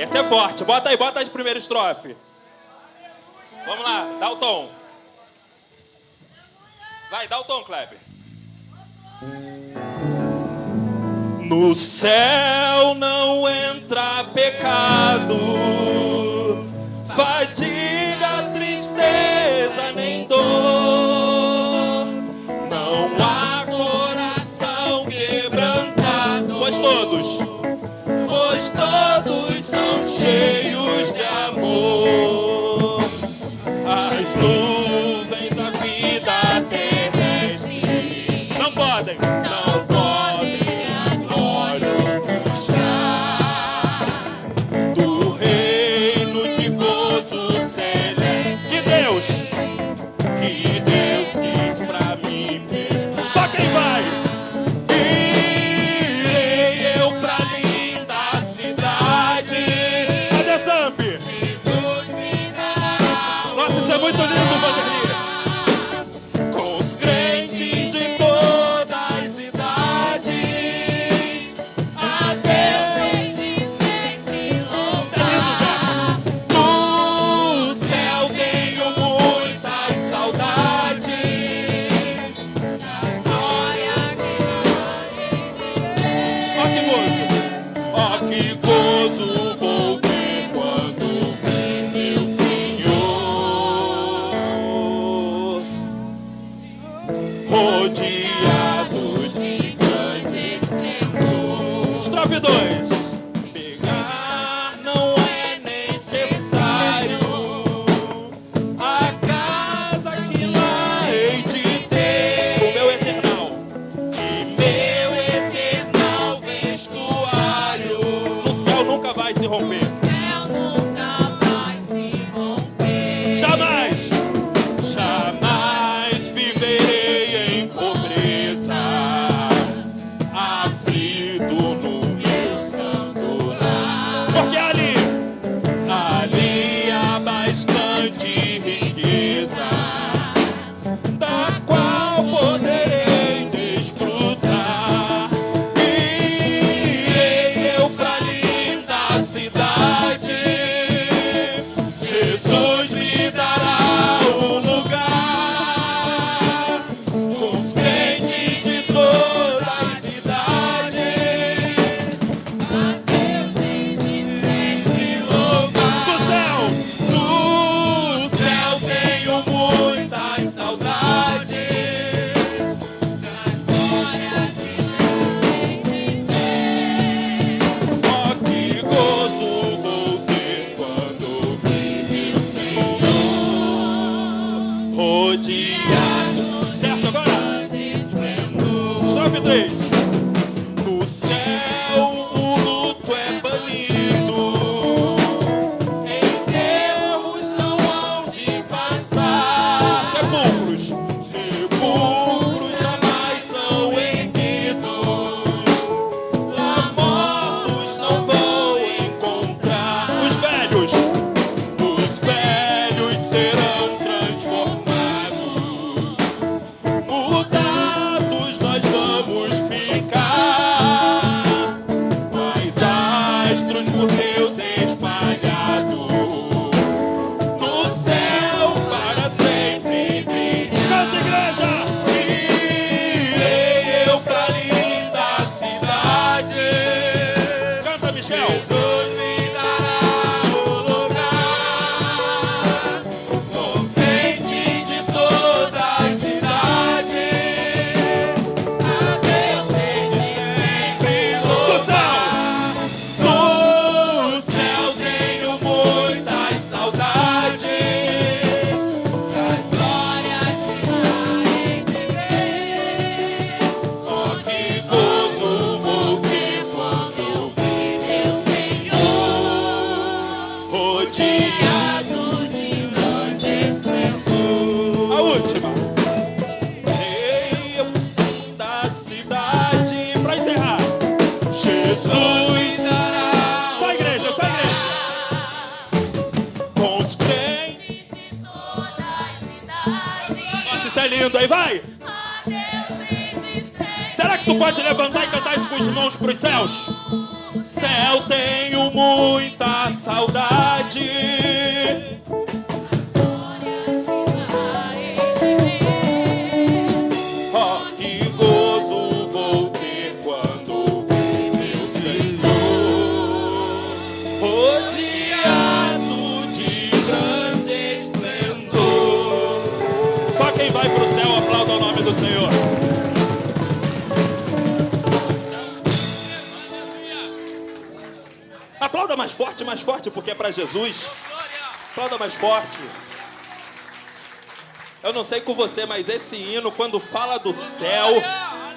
Essa é forte. Bota aí a primeira estrofe. Vamos lá, dá o tom. Vai, dá o tom, Kleber. No céu não entra pecado, fadiga, tristeza nem dor. Não há coração quebrantado, pois todos são cheios de amor. As nuvens da vida terrestre não podem a glória ofuscar do reino de gozo celeste que Deus quis pra mim. Só quem vai? Irei eu pra linda cidade. Cadê Samp? Nossa, isso é muito lindo, Vanderlei. Com os crentes de todas as idades, a Deus de sempre louvar. No céu tenho muitas saudades da glória ó que gozo vou ter quando vi meu Senhor rodeado de grande esplendor. Estrofe 2. Pegar não é necessário a casa que lá hei de ter, o meu eternal vestuário. No céu nunca vai se romper. Jamais viverei em pobreza, aflito no meu santo lar. Porque ali há bastante riqueza, da qual poderei desfrutar. Irei eu pra linda cidade, Jesus me dará o lugar. Com os crentes de todas as idades, a Deus hei de sempre louvar. No céu tenho muitas saudades das glórias que hei de ver. Ó que gozo vou ter quando vi meu Senhor rodeado. Certo agora? Estrofe 3. No céu o luto é banido, enterros não hão de passar. Sepulcros jamais são erguidos, lá mortos não vão encontrar. Os velhos serão transformados, mudados nós vamos ficar, quais astros por Deus espalhados, no céu para sempre brilhar. Canta, igreja! Irei eu pra linda cidade. Canta, Michel! Jesus me dará o lugar. Com os crentes de todas as idades, a Deus hei de sempre louvar. No céu tenho muitas saudades das glórias que lá hei de ver. Ó que gozo vou ter quando vi meu Senhor rodeado de grande esplendor. A última. Rei da cidade, pra encerrar. Jesus dará. Só igreja. Com os crentes de todas as idades. Nossa, isso é lindo aí, vai! Será que tu pode levantar e cantar isso com as mãos pros céus? Céu tenho muita Aplauda mais forte, porque é para Jesus. Aplauda mais forte. Eu não sei com você, mas esse hino, quando fala do céu,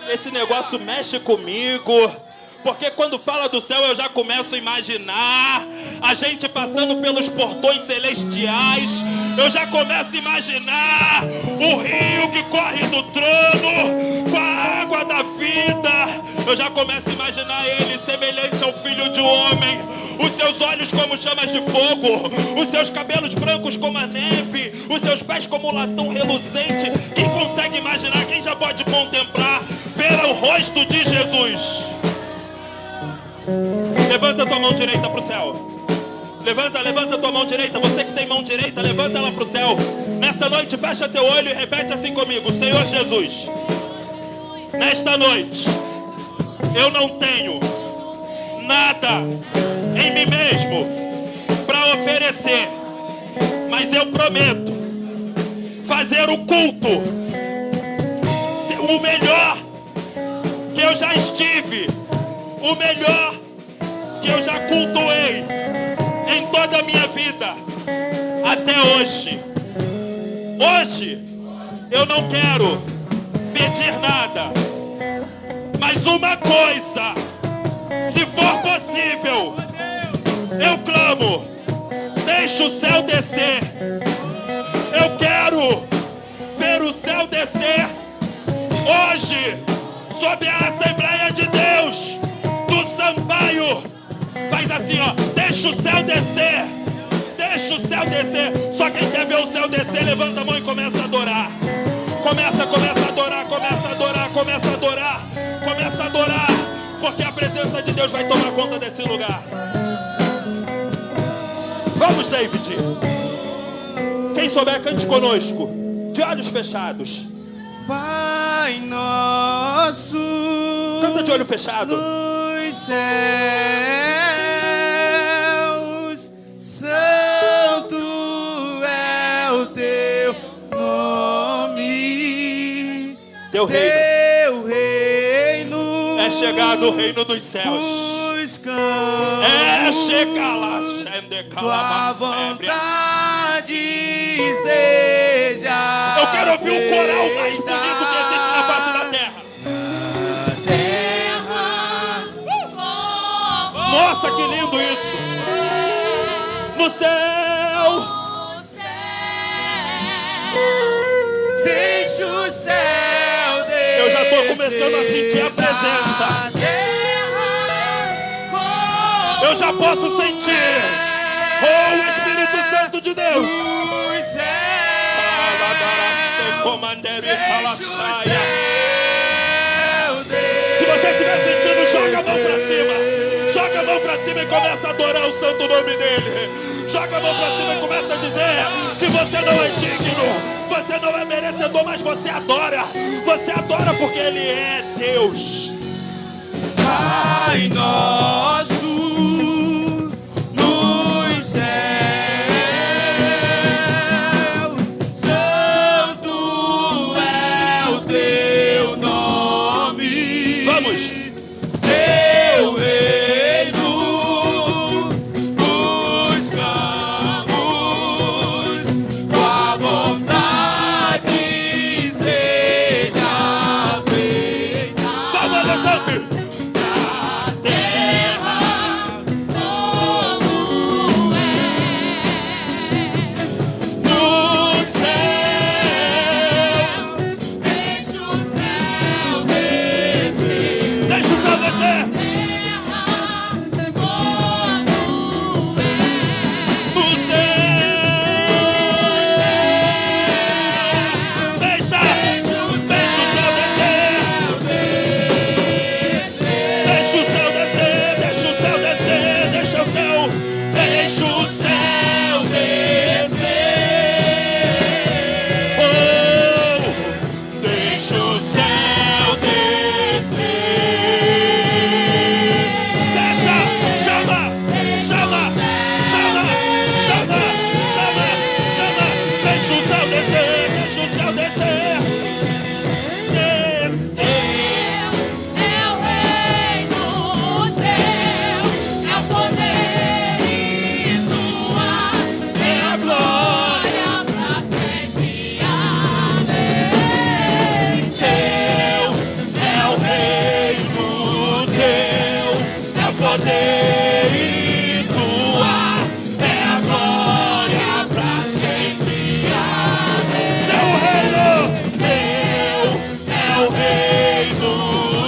esse negócio mexe comigo. Porque quando fala do céu, eu já começo a imaginar a gente passando pelos portões celestiais. Eu já começo a imaginar o rio que corre do trono com a água da vida. Eu já começo a imaginar ele semelhante ao filho de um homem. Os seus olhos como chamas de fogo, os seus cabelos brancos como a neve, os seus pés como um latão reluzente. Quem consegue imaginar, quem já pode contemplar, ver o rosto de Jesus? Levanta tua mão direita para o céu. Levanta tua mão direita. Você que tem mão direita, levanta ela para o céu. Nessa noite, fecha teu olho e repete assim comigo: Senhor Jesus, nesta noite eu não tenho nada em mim mesmo para oferecer, mas eu prometo fazer o culto o melhor que eu já estive, o melhor que eu já cultuei em toda a minha vida até hoje. Hoje eu não quero pedir nada, mas uma coisa, se for possível, eu clamo: deixa o céu descer. Eu quero ver o céu descer hoje sobre a Assembleia de Deus do Sampaio. Faz assim, ó: deixa o céu descer. Deixa o céu descer. Só quem quer ver o céu descer, levanta a mão e começa a adorar. Começa a adorar, começa a adorar, começa a adorar, começa a adorar, porque a presença de Deus vai tomar conta desse lugar. Vamos, David. Quem souber, cante conosco, de olhos fechados. Pai nosso, canta de olho fechado. Nos céus, santo é o teu nome. Teu reino. Teu reino é chegado o reino dos céus. É chegar lá, tua vontade seja. Eu quero ouvir o coral mais bonito que existe na face da terra. Nossa, que lindo isso! No céu, deixa o céu descer. Eu já estou começando a sentir a presença. Eu já posso sentir o Espírito Santo de Deus. Se você estiver sentindo, joga a mão pra cima. Joga a mão pra cima e começa a adorar o santo nome dele. Joga a mão pra cima e começa a dizer que você não é digno, você não é merecedor, mas você adora. Você adora porque ele é Deus. Pai nosso nos céus, santo é o teu nome. Vamos. Teu reino buscamos, tua vontade seja feita. Vamos poder e tua é a glória pra sempre. Amém. Teu reino, teu é o reino,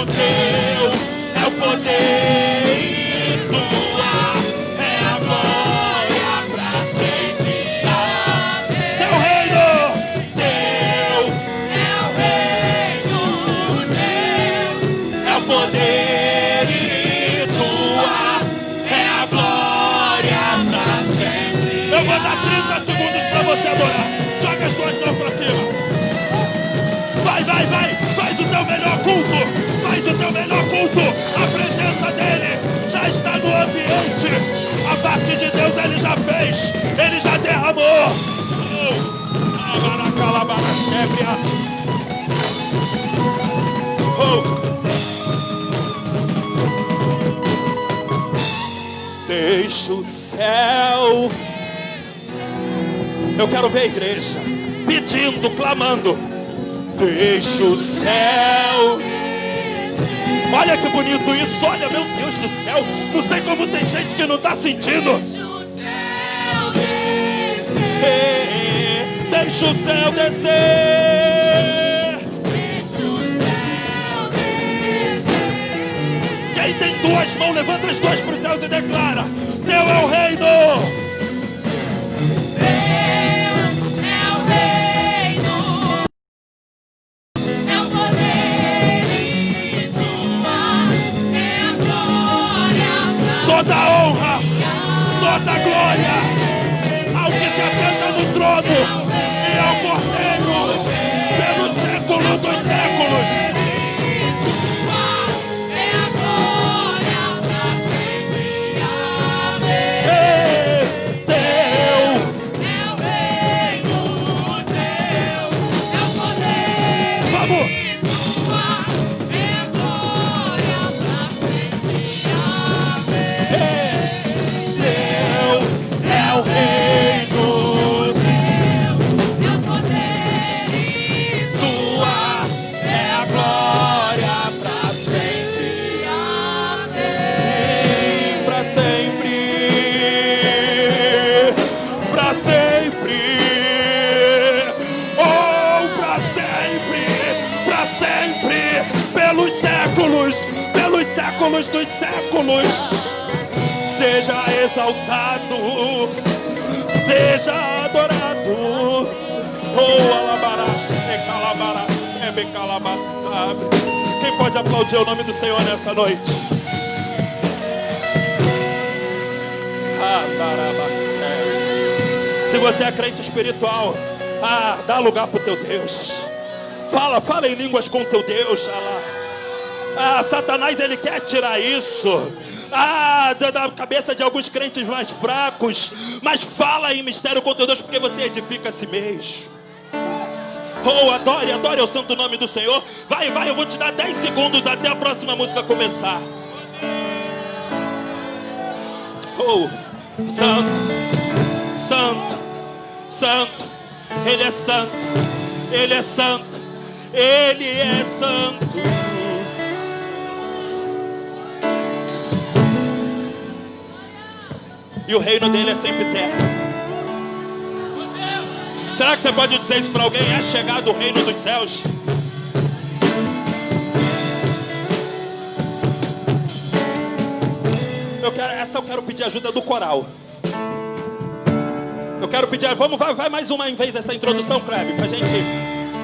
teu é o poder e tua é a glória pra sempre. Amém. Teu reino, teu é o reino, teu é o poder e tua é a glória pra sempre. Eu vou dar 30 segundos pra você adorar. Joga as suas mãos pra cima. Vai, vai, vai. Faz o teu melhor culto. Faz o teu melhor culto. A presença dele já está no ambiente. A parte de Deus ele já fez. Ele já derramou. Deixa o céu. Eu quero ver a igreja pedindo, clamando. Deixa o céu. Olha que bonito isso. Olha, meu Deus do céu. Não sei como tem gente que não está sentindo. Deixa o céu descer. Quem tem duas mãos, levanta as duas para os céus e declara: teu é o reino. Toda a honra, toda a glória ao que se assenta no trono e ao Cordeiro pelo século dos séculos. Séculos dos séculos, seja exaltado, seja adorado. Oh, alabaraxe, calabaraxe, becalabaçabe. Quem pode aplaudir o nome do Senhor nessa noite? Se você é crente espiritual, dá lugar pro teu Deus. Fala em línguas com teu Deus. Satanás ele quer tirar isso da cabeça de alguns crentes mais fracos. Mas fala em mistério com teu Deus, porque você edifica a si mesmo. Oh, adore ao santo nome do Senhor. Vai, eu vou te dar 10 segundos até a próxima música começar. Oh, santo, santo, santo. Ele é santo, ele é santo, ele é santo. E o reino dele é sempre eterno. Será que você pode dizer isso para alguém? É chegado o reino dos céus. Eu quero pedir ajuda do coral. Eu quero pedir, vai mais uma vez essa introdução, Kleber, pra gente.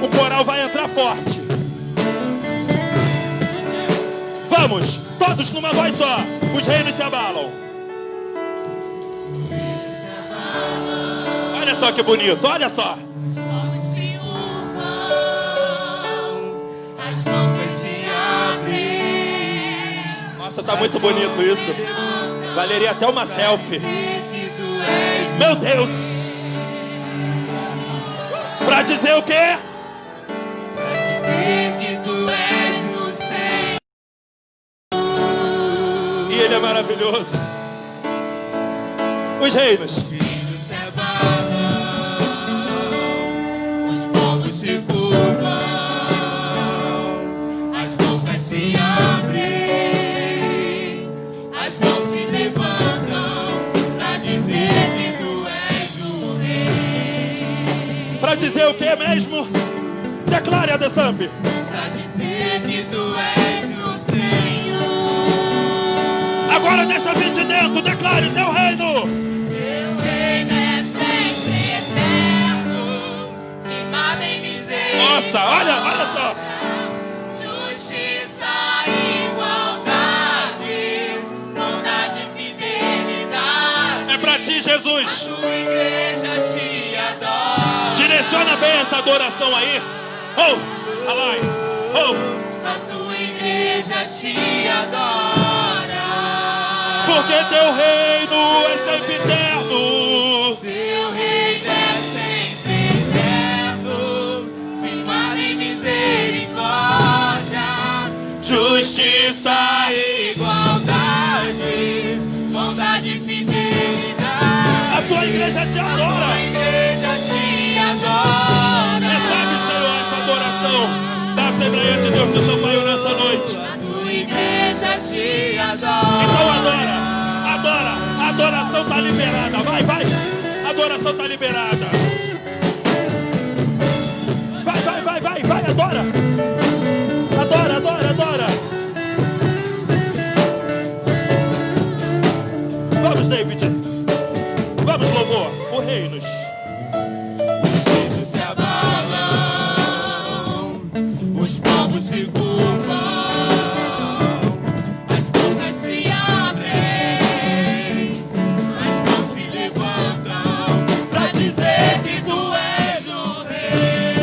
O coral vai entrar forte. Vamos, todos numa voz só. Os reinos se abalam. Olha só que bonito, olha só. Nossa, tá muito bonito isso. Valeria até uma selfie. Meu Deus. Pra dizer o quê? Pra dizer que tu és o Senhor. E ele é maravilhoso. Os reinos. Se curvam, as bocas se abrem, as mãos Pra dizer o que mesmo? Declare, Adesamp. Pra dizer que tu és o Senhor. Agora deixa vir de dentro, declare teu reino. Teu reino é sempre eterno, firmado em misericórdia. Nossa, olha só. Justiça, igualdade, bondade e fidelidade. É pra ti, Jesus. Tua igreja te adora. Direciona bem essa adoração aí. Oh, alai. Oh. A tua igreja te adora. Porque teu reino é sempre eterno. Teu reino é sempre eterno, firmado em misericórdia, Justiça e igualdade, bondade e fidelidade. a tua igreja te adora. A igreja te adora. Recebe, Senhor, essa adoração da Assembleia de Deus do São Paulo nessa noite. A tua igreja te adora. Então adora. A adoração está liberada. Vai. A adoração está liberada. Vai, adora. Adora. Vamos, David. Vamos, louvor. O reinos. Os reinos se abalam, os povos se curvam, as bocas se abrem, as mãos se levantam pra dizer que tu és o rei,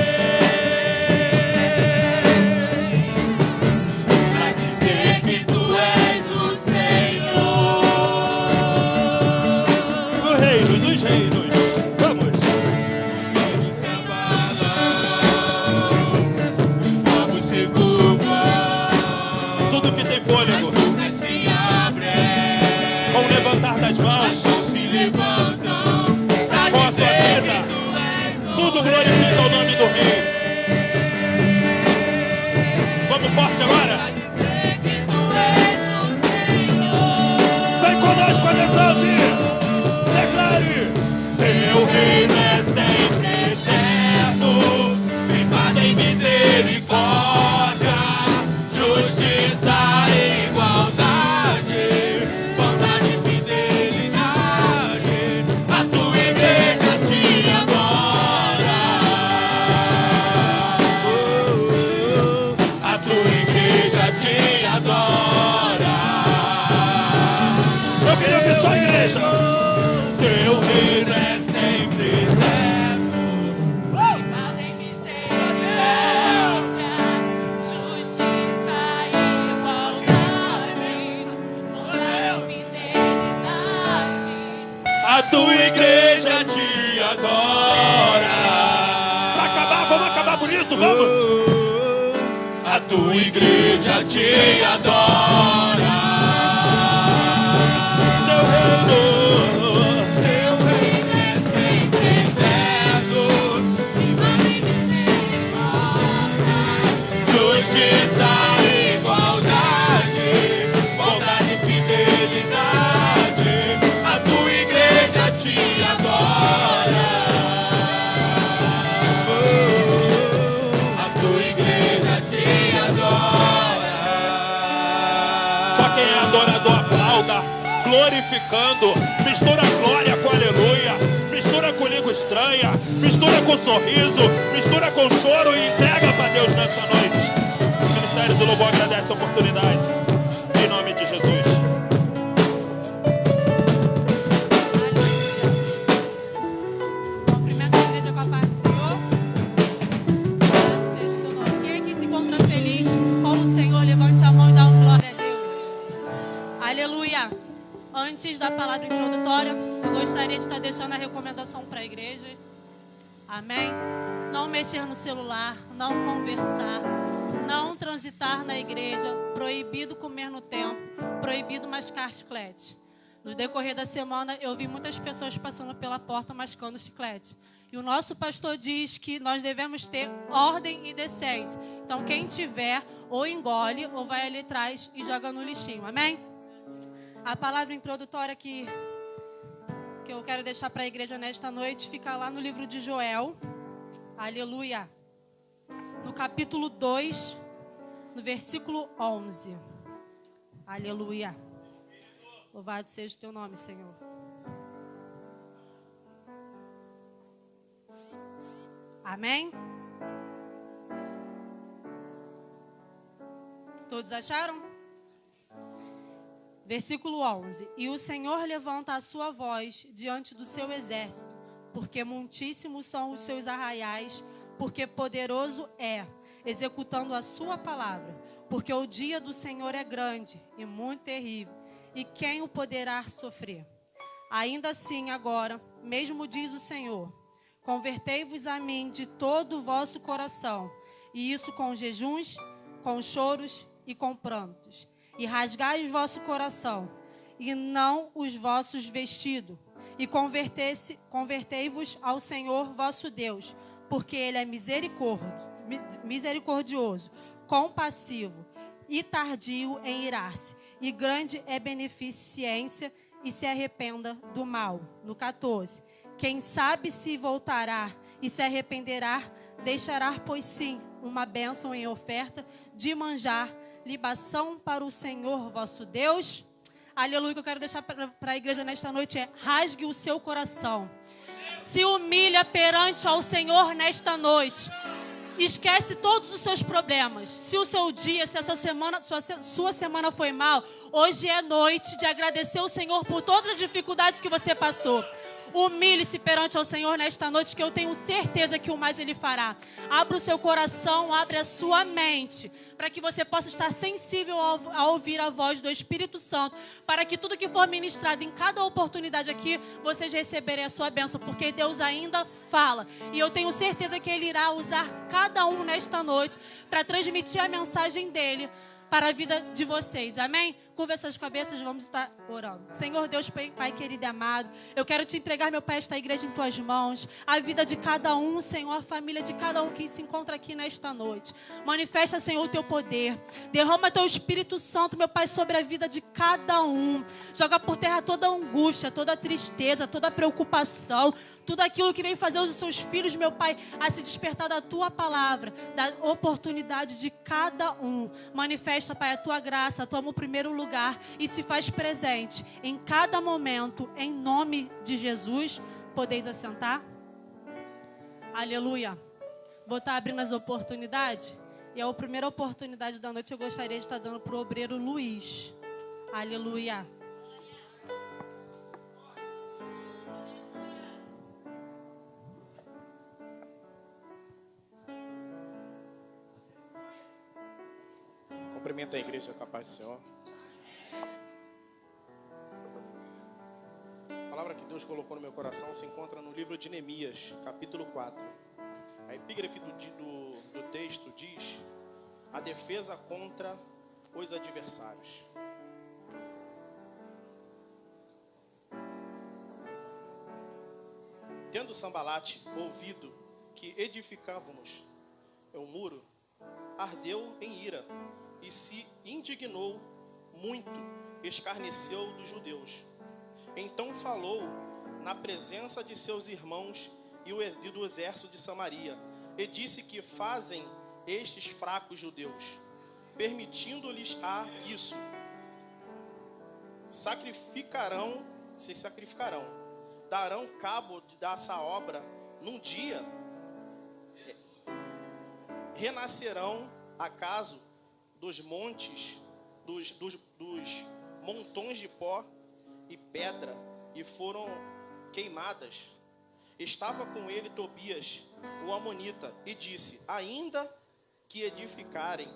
pra dizer que tu és o Senhor. Os reinos. Vamos. Reinos se abalam, os povos se curvam, Tudo que tem as fôlego. bocas se abrem, Com o levantar das as mãos. mãos se levantam pra Com a sua dizer vida. que tu és o Tudo glorifica o nome do Rei. Vamos forte agora. pra dizer que tu és o Senhor. Vem conosco, Adesamp. Declare. Teu reino é sempre eterno, Firmado em misericórdia, justiça e igualdade, bondade e fidelidade. A tua igreja te adora. A tua igreja te adora. Eu queria ver sua igreja. Teu reino é sempre eterno, firmado em misericórdia, justiça e igualdade, bondade e fidelidade. A tua igreja te adora. Pra acabar, vamos acabar bonito, vamos. A tua igreja te adora. Teu reino. Teu reino é sempre eterno, firmado em misericórdia, justiça e igualdade, bondade e fidelidade. A tua igreja te adora. A tua igreja te adora. Só quem é adorador aplauda, glorificando. Mistura glória com aleluia. Mistura com língua estranha. Mistura com sorriso. Mistura com choro e entrega para Deus nessa noite. O Ministério do Louvor agradece a oportunidade. Em nome de Jesus. Cumprimento a igreja com a paz do Senhor. Vocês estão aqui. Quem se encontra feliz com o Senhor, levante a mão e dá uma glória a Deus. Aleluia. Antes da palavra introdutória, eu gostaria de estar deixando a recomendação para a igreja. Amém? Não mexer no celular, não conversar, não transitar na igreja, proibido comer no templo, proibido mascar chiclete. No decorrer da semana, eu vi muitas pessoas passando pela porta mascando chiclete. E o nosso pastor diz que nós devemos ter ordem e decência. Então, quem tiver, ou engole, ou vai ali atrás e joga no lixinho. Amém? A palavra introdutória que eu quero deixar para a igreja nesta noite fica lá no livro de Joel, Aleluia. No capítulo 2, no versículo 11. Aleluia. Louvado seja o teu nome, Senhor. Amém? Todos acharam? Versículo 11. E o Senhor levanta a sua voz diante do seu exército, porque muitíssimos são os seus arraiais, porque poderoso é, executando a sua palavra. Porque o dia do Senhor é grande e muito terrível, e quem o poderá sofrer? Ainda assim, agora, mesmo diz o Senhor, convertei-vos a mim de todo o vosso coração, e isso com jejuns, com choros e com prantos. E rasgai o vosso coração, e não os vossos vestidos, e convertei-vos ao Senhor vosso Deus, porque Ele é misericordioso, compassivo e tardio em irar-se, e grande é beneficência, e se arrependa do mal. No 14. Quem sabe se voltará e se arrependerá, deixará, pois sim, uma bênção em oferta de manjar, libação para o Senhor vosso Deus. Aleluia, que eu quero deixar para a igreja nesta noite é: rasgue o seu coração. Se humilha perante ao Senhor nesta noite. Esquece todos os seus problemas. Se o seu dia, se a sua semana foi mal, hoje é noite de agradecer ao Senhor por todas as dificuldades que você passou. Humilhe-se perante ao Senhor nesta noite, que eu tenho certeza que o mais Ele fará. Abra o seu coração, abre a sua mente, para que você possa estar sensível a ouvir a voz do Espírito Santo, para que tudo que for ministrado em cada oportunidade aqui, vocês receberem a sua bênção, porque Deus ainda fala. E eu tenho certeza que Ele irá usar cada um nesta noite para transmitir a mensagem dEle para a vida de vocês, amém? Curva essas cabeças, vamos estar orando. Senhor Deus, Pai querido e amado, eu quero te entregar, meu Pai, esta igreja em tuas mãos, a vida de cada um, Senhor, a família de cada um que se encontra aqui nesta noite. Manifesta, Senhor, o teu poder, derrama teu Espírito Santo, meu Pai, sobre a vida de cada um. Joga por terra toda angústia, toda tristeza, toda preocupação, tudo aquilo que vem fazer os seus filhos, meu Pai, a se despertar da tua palavra, da oportunidade de cada um. Manifesta, Pai, a tua graça, toma o primeiro lugar e se faz presente em cada momento, em nome de Jesus. Podeis assentar? Aleluia. Vou estar abrindo as oportunidades, e a primeira oportunidade da noite eu gostaria de estar dando para o obreiro Luiz. Aleluia. Cumprimento a igreja com a paz do Senhor. A palavra que Deus colocou no meu coração se encontra no livro de Neemias, capítulo 4. A epígrafe do texto diz: a defesa contra os adversários. Tendo Sambalate ouvido que edificávamos o muro, ardeu em ira e se indignou muito, escarneceu dos judeus. Então falou na presença de seus irmãos e do exército de Samaria, e disse: que fazem estes fracos judeus, permitindo-lhes a isso? Se sacrificarão, darão cabo dessa obra num dia, renascerão acaso dos montes, dos montões de pó e pedra, e foram queimadas. Estava com ele Tobias, o amonita, e disse: ainda que edificarem,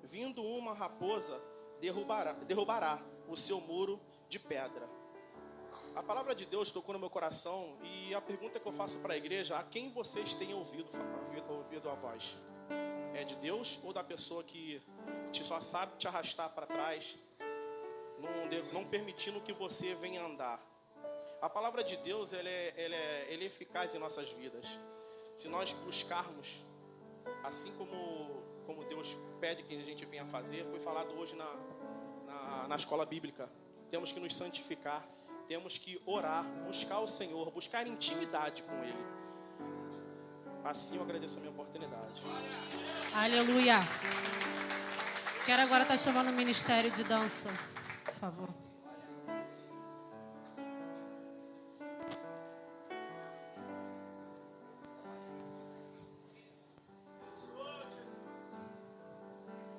vindo uma raposa, derrubará o seu muro de pedra. A palavra de Deus tocou no meu coração, e a pergunta que eu faço para a igreja: a quem vocês têm ouvido a voz? É de Deus ou da pessoa que só sabe te arrastar para trás, não permitindo que você venha andar? A palavra de Deus ela é eficaz em nossas vidas. Se nós buscarmos, assim como Deus pede que a gente venha fazer, foi falado hoje na escola bíblica, temos que nos santificar, temos que orar, buscar o Senhor, buscar intimidade com Ele. Assim eu agradeço a minha oportunidade. Aleluia. Quero agora estar chamando o Ministério de Dança, por favor.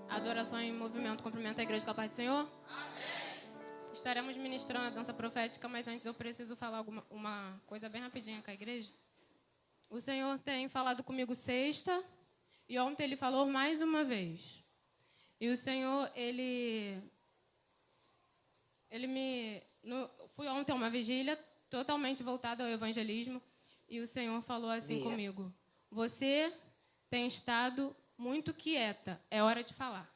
Adoração em movimento, cumprimento a igreja com a paz do Senhor. Estaremos ministrando a dança profética, mas antes eu preciso falar uma coisa bem rapidinha com a igreja. O Senhor tem falado comigo sexta e ontem Ele falou mais uma vez. E o Senhor, fui ontem a uma vigília totalmente voltada ao evangelismo e o Senhor falou assim comigo: você tem estado muito quieta, é hora de falar.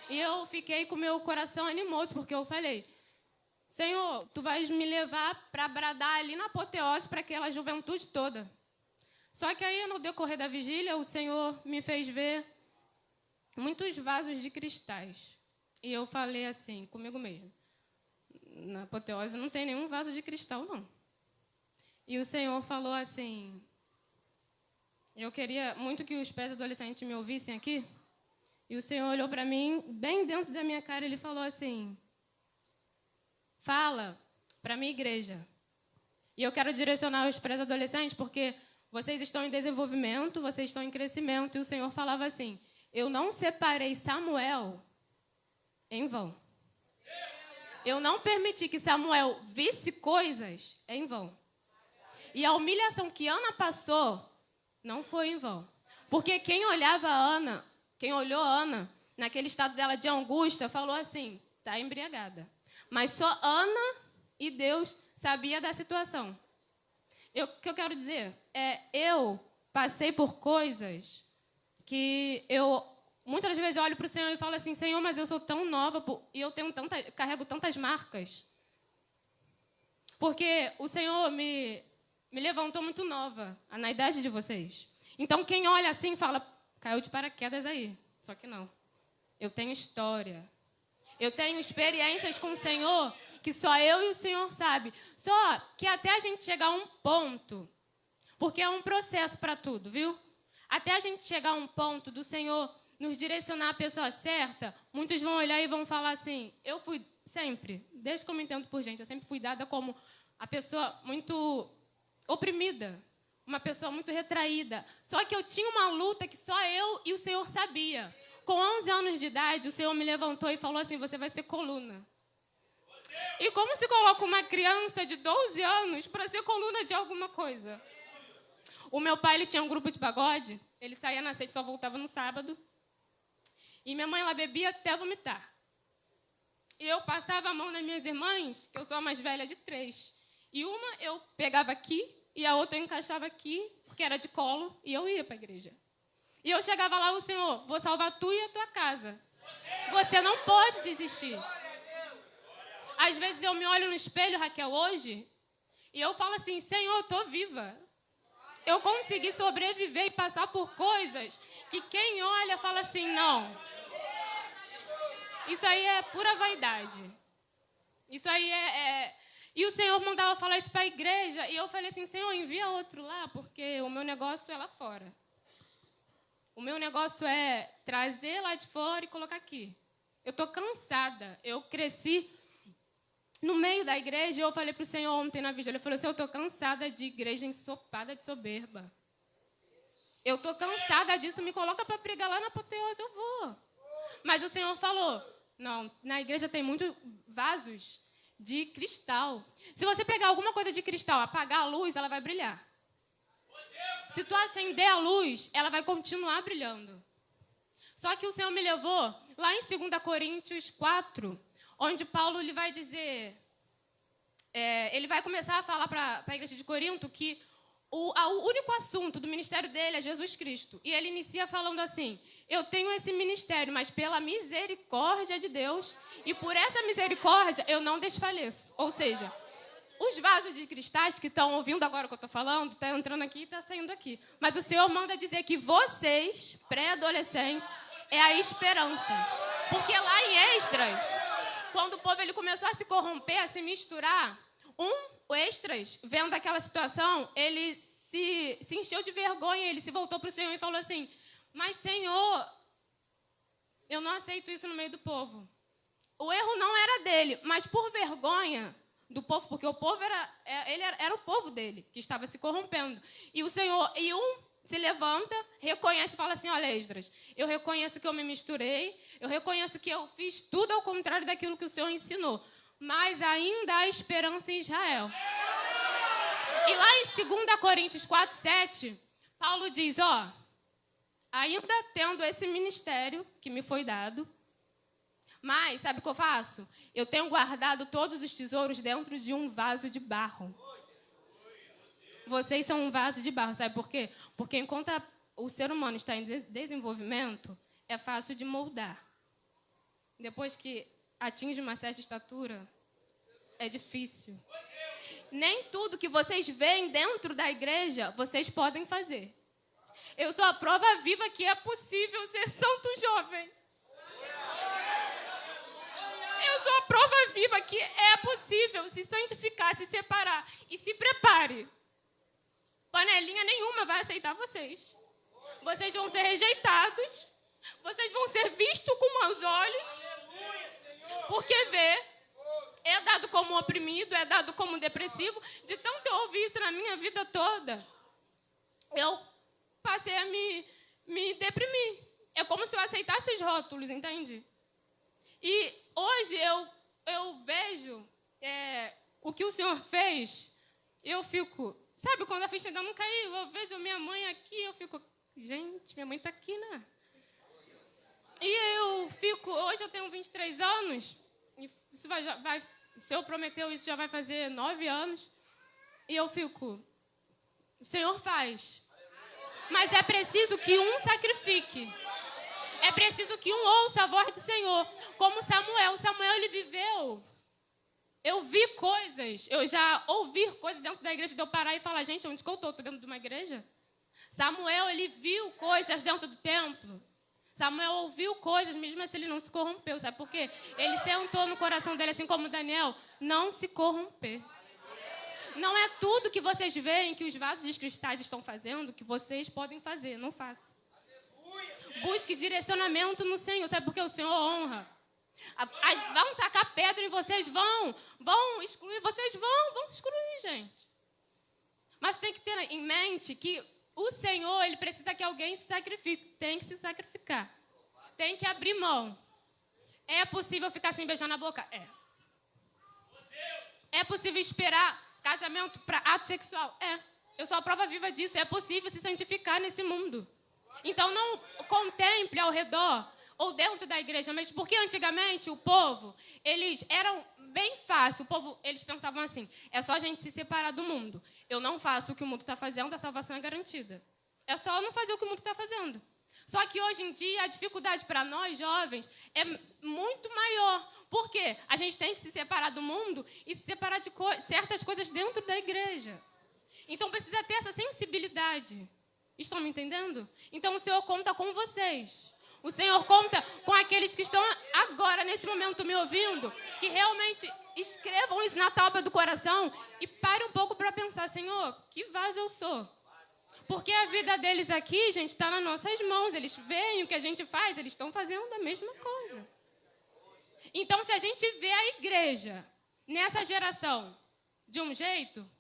E eu fiquei com meu coração animoso, porque eu falei: Senhor, Tu vais me levar para bradar ali na apoteose para aquela juventude toda. Só que aí, no decorrer da vigília, o Senhor me fez ver muitos vasos de cristais. E eu falei assim, comigo mesmo: na apoteose não tem nenhum vaso de cristal, não. E o Senhor falou assim... Eu queria muito que os pré-adolescentes me ouvissem aqui. E o Senhor olhou para mim, bem dentro da minha cara, Ele falou assim: fala para a minha igreja. E eu quero direcionar os pré-adolescentes, porque vocês estão em desenvolvimento, vocês estão em crescimento. E o Senhor falava assim: eu não separei Samuel em vão. Eu não permiti que Samuel visse coisas em vão. E a humilhação que Ana passou não foi em vão. Porque quem olhava Ana, quem olhou Ana, naquele estado dela de angústia, falou assim: está embriagada. Mas só Ana e Deus sabia da situação. O que eu quero dizer eu passei por coisas que muitas vezes eu olho para o Senhor e falo assim: Senhor, mas eu sou tão nova e eu carrego tantas marcas. Porque o Senhor me levantou muito nova, na idade de vocês. Então, quem olha assim fala: caiu de paraquedas aí. Só que não. Eu tenho história. Eu tenho experiências com o Senhor que só eu e o Senhor sabe. Só que até a gente chegar a um ponto, porque é um processo para tudo, viu? Até a gente chegar a um ponto do Senhor nos direcionar a pessoa certa, muitos vão olhar e vão falar assim: eu fui sempre, desde que eu me entendo por gente, eu sempre fui dada como a pessoa muito oprimida, uma pessoa muito retraída. Só que eu tinha uma luta que só eu e o Senhor sabia. Com 11 anos de idade, o Senhor me levantou e falou assim: você vai ser coluna. E como se coloca uma criança de 12 anos para ser coluna de alguma coisa? O meu pai, ele tinha um grupo de pagode, ele saía na sexta, só voltava no sábado. E minha mãe, ela bebia até vomitar. E eu passava a mão nas minhas irmãs, que eu sou a mais velha de 3. E uma eu pegava aqui e a outra eu encaixava aqui, porque era de colo, e eu ia para a igreja. E eu chegava lá: o Senhor, vou salvar tu e a tua casa. Você não pode desistir. Às vezes eu me olho no espelho, Raquel, hoje, e eu falo assim: Senhor, eu estou viva. Eu consegui sobreviver e passar por coisas que quem olha fala assim: não. Isso aí é pura vaidade. Isso aí E o Senhor mandava falar isso para a igreja, e eu falei assim: Senhor, envia outro lá, porque o meu negócio é lá fora. O meu negócio é trazer lá de fora e colocar aqui. Eu estou cansada. Eu cresci no meio da igreja e eu falei para o Senhor ontem na vigília, eu falei assim: eu estou cansada de igreja ensopada de soberba. Eu estou cansada disso, me coloca para pregar lá na apoteose, eu vou. Mas o Senhor falou: não, na igreja tem muitos vasos de cristal. Se você pegar alguma coisa de cristal, apagar a luz, ela vai brilhar. Se tu acender a luz, ela vai continuar brilhando. Só que o Senhor me levou lá em 2 Coríntios 4, onde Paulo ele vai dizer... ele vai começar a falar para a igreja de Corinto que o único assunto do ministério dele é Jesus Cristo. E ele inicia falando assim: eu tenho esse ministério, mas pela misericórdia de Deus, e por essa misericórdia eu não desfaleço. Ou seja, os vasos de cristais que estão ouvindo agora o que eu estou falando, está entrando aqui e está saindo aqui. Mas o Senhor manda dizer que vocês, pré-adolescentes, é a esperança. Porque lá em Esdras, quando o povo ele começou a se corromper, a se misturar, o Esdras, vendo aquela situação, ele se encheu de vergonha. Ele se voltou para o Senhor e falou assim: mas, Senhor, eu não aceito isso no meio do povo. O erro não era dele, mas por vergonha do povo, porque o povo era o povo dele que estava se corrompendo. E o Senhor, se levanta, reconhece e fala assim: olha, Esdras, eu reconheço que eu me misturei, eu reconheço que eu fiz tudo ao contrário daquilo que o Senhor ensinou, mas ainda há esperança em Israel. E lá em 2 Coríntios 4:7, Paulo diz: ainda tendo esse ministério que me foi dado, mas sabe o que eu faço? Eu tenho guardado todos os tesouros dentro de um vaso de barro. Vocês são um vaso de barro, sabe por quê? Porque enquanto o ser humano está em desenvolvimento, é fácil de moldar. Depois que atinge uma certa estatura, é difícil. Nem tudo que vocês veem dentro da igreja, vocês podem fazer. Eu sou a prova viva que é possível ser santo jovem. Eu sou a prova viva que é possível se santificar, se separar. E se prepare. Panelinha nenhuma vai aceitar vocês. Vocês vão ser rejeitados. Vocês vão ser vistos com maus olhos. Porque é dado como oprimido, é dado como depressivo. De tanto eu ouvir isso na minha vida toda, eu passei a me deprimir. É como se eu aceitasse os rótulos, entende? E hoje eu vejo o que o Senhor fez, eu fico... Sabe, quando a ficha ainda não caiu, eu vejo minha mãe aqui, eu fico... Gente, minha mãe está aqui, né? E eu fico... Hoje eu tenho 23 anos, e isso vai o Senhor prometeu, isso já vai fazer 9 anos. E eu fico... O Senhor faz. Mas é preciso que um sacrifique. É preciso que um ouça a voz do Senhor. Como Samuel. Samuel, ele viveu. Eu vi coisas. Eu já ouvi coisas dentro da igreja de eu parar e falar: gente, onde que eu estou? Estou dentro de uma igreja? Samuel, ele viu coisas dentro do templo. Samuel ouviu coisas, mesmo assim ele não se corrompeu. Sabe por quê? Ele sentou no coração dele, assim como Daniel, não se corromper. Não é tudo que vocês veem que os vasos de cristais estão fazendo que vocês podem fazer. Não faça. Busque direcionamento no Senhor. Sabe por quê? O Senhor honra. Vão tacar pedra em vocês, vão excluir, vocês vão excluir, gente. Mas tem que ter em mente que o Senhor, ele precisa que alguém se sacrifique. Tem que se sacrificar. Tem que abrir mão. É possível ficar sem beijar na boca? É. É possível esperar casamento para ato sexual? É. Eu sou a prova viva disso. É possível se santificar nesse mundo. Então não contemple ao redor ou dentro da igreja mesmo, porque antigamente o povo, eles eram bem fácil. O povo, eles pensavam assim: é só a gente se separar do mundo. Eu não faço o que o mundo está fazendo, a salvação é garantida. É só eu não fazer o que o mundo está fazendo. Só que hoje em dia a dificuldade para nós jovens é muito maior. Por quê? A gente tem que se separar do mundo e se separar de certas coisas dentro da igreja. Então precisa ter essa sensibilidade. Estão me entendendo? Então o Senhor conta com vocês. O Senhor conta com aqueles que estão agora, nesse momento, me ouvindo, que realmente escrevam isso na tábua do coração e parem um pouco para pensar: Senhor, que vaso eu sou? Porque a vida deles aqui, gente, está nas nossas mãos. Eles veem o que a gente faz, eles estão fazendo a mesma coisa. Então, se a gente vê a igreja nessa geração de um jeito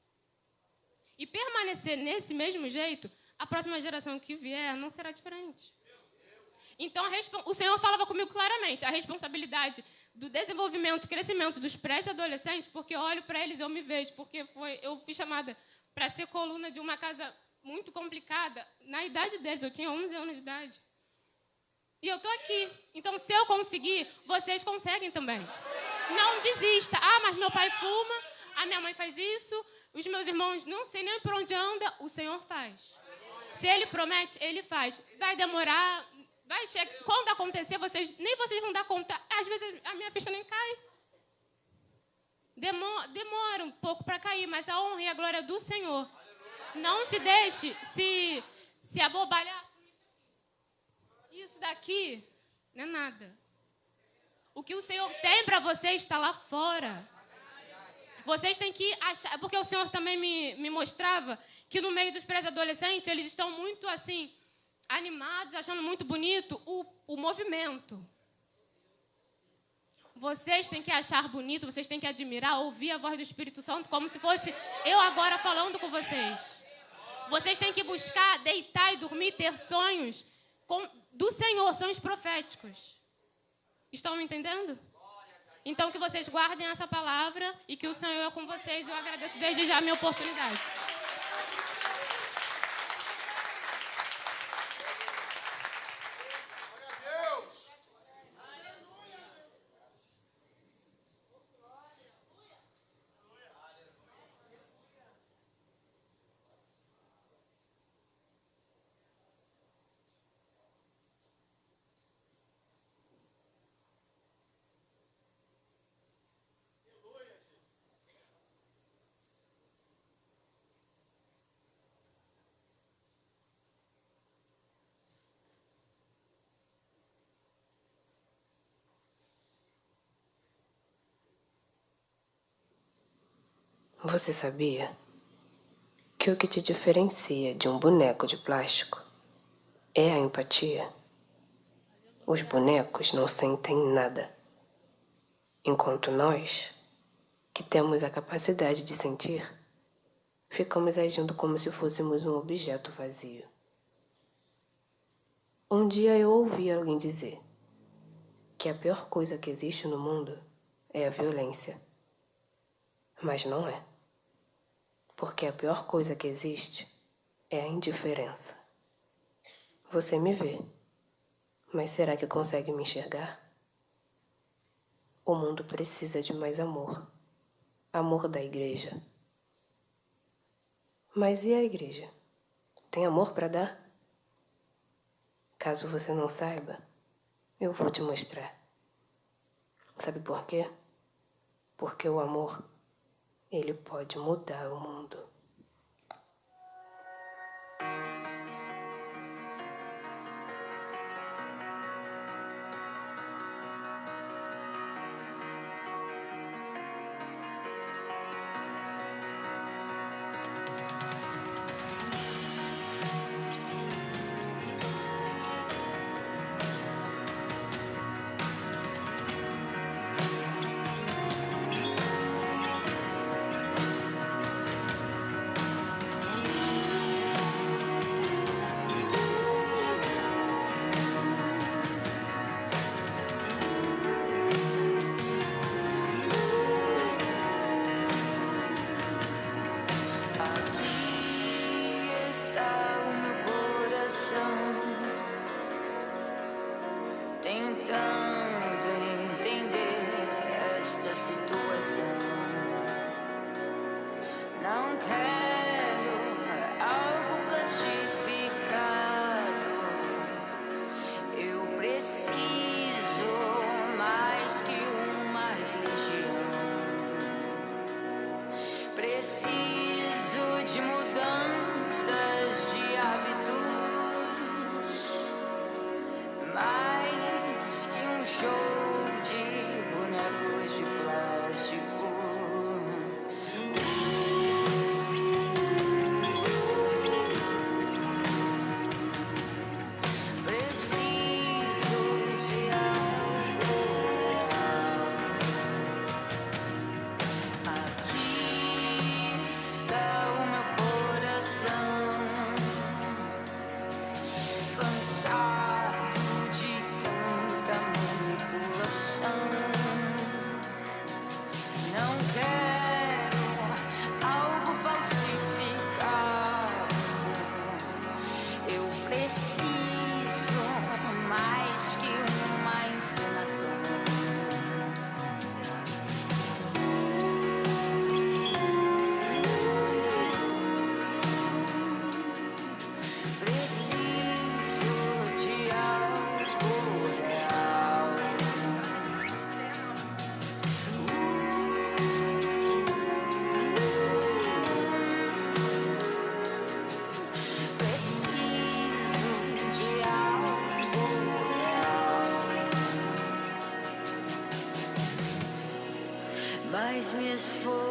e permanecer nesse mesmo jeito, a próxima geração que vier não será diferente. Então, o Senhor falava comigo claramente: a responsabilidade do desenvolvimento e crescimento dos pré-adolescentes, porque eu olho para eles e eu me vejo, porque eu fui chamada para ser coluna de uma casa muito complicada na idade deles. Eu tinha 11 anos de idade. E eu estou aqui. Então, se eu conseguir, vocês conseguem também. Não desista. Ah, mas meu pai fuma, a minha mãe faz isso, os meus irmãos não sei nem por onde anda. O Senhor faz. Se Ele promete, Ele faz. Vai demorar... Vai chegar. Quando acontecer, nem vocês vão dar conta. Às vezes a minha ficha nem cai. Demora um pouco para cair, mas a honra e a glória é do Senhor. Não se deixe se abobalhar. Isso daqui não é nada. O que o Senhor tem para vocês está lá fora. Vocês têm que achar, porque o Senhor também me mostrava que no meio dos pré-adolescentes eles estão muito assim, animados, achando muito bonito o movimento. Vocês têm que achar bonito, vocês têm que admirar, ouvir a voz do Espírito Santo como se fosse eu agora falando com vocês. Vocês têm que buscar, deitar e dormir, ter sonhos do Senhor, sonhos proféticos. Estão me entendendo? Então, que vocês guardem essa palavra e que o Senhor é com vocês. Eu agradeço desde já a minha oportunidade. Você sabia que o que te diferencia de um boneco de plástico é a empatia? Os bonecos não sentem nada, enquanto nós, que temos a capacidade de sentir, ficamos agindo como se fôssemos um objeto vazio. Um dia eu ouvi alguém dizer que a pior coisa que existe no mundo é a violência. Mas não é. Porque a pior coisa que existe é a indiferença. Você me vê, mas será que consegue me enxergar? O mundo precisa de mais amor. Amor da igreja. Mas e a igreja? Tem amor para dar? Caso você não saiba, eu vou te mostrar. Sabe por quê? Porque o amor, ele pode mudar o mundo. vais me esforçando.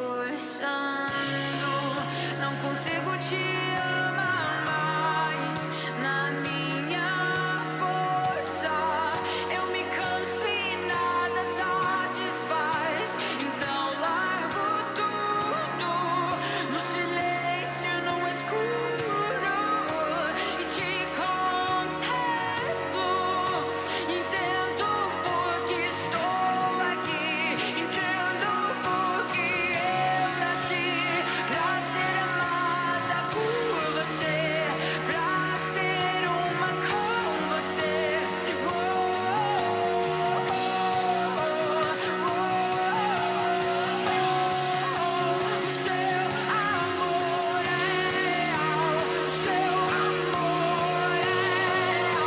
Não consigo te amar mais na minha força. Eu me canso e nada satisfaz. Então largo tudo no silêncio, no escuro e te contemplo. Entendo porque estou aqui. Entendo porque eu nasci pra ser amada por você, pra ser uma com você. O seu amor é real, o seu amor é real.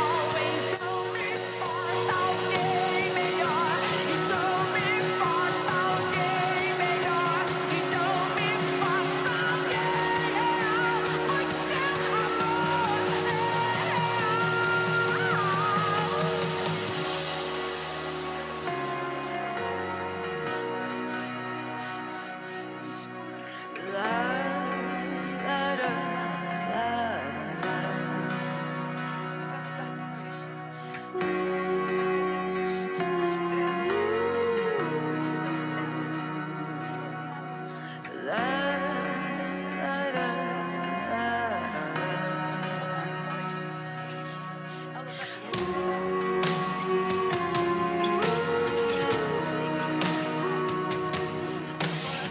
Então me faz alguém melhor. Então me faz alguém melhor. Então me faz alguém real. O seu amor é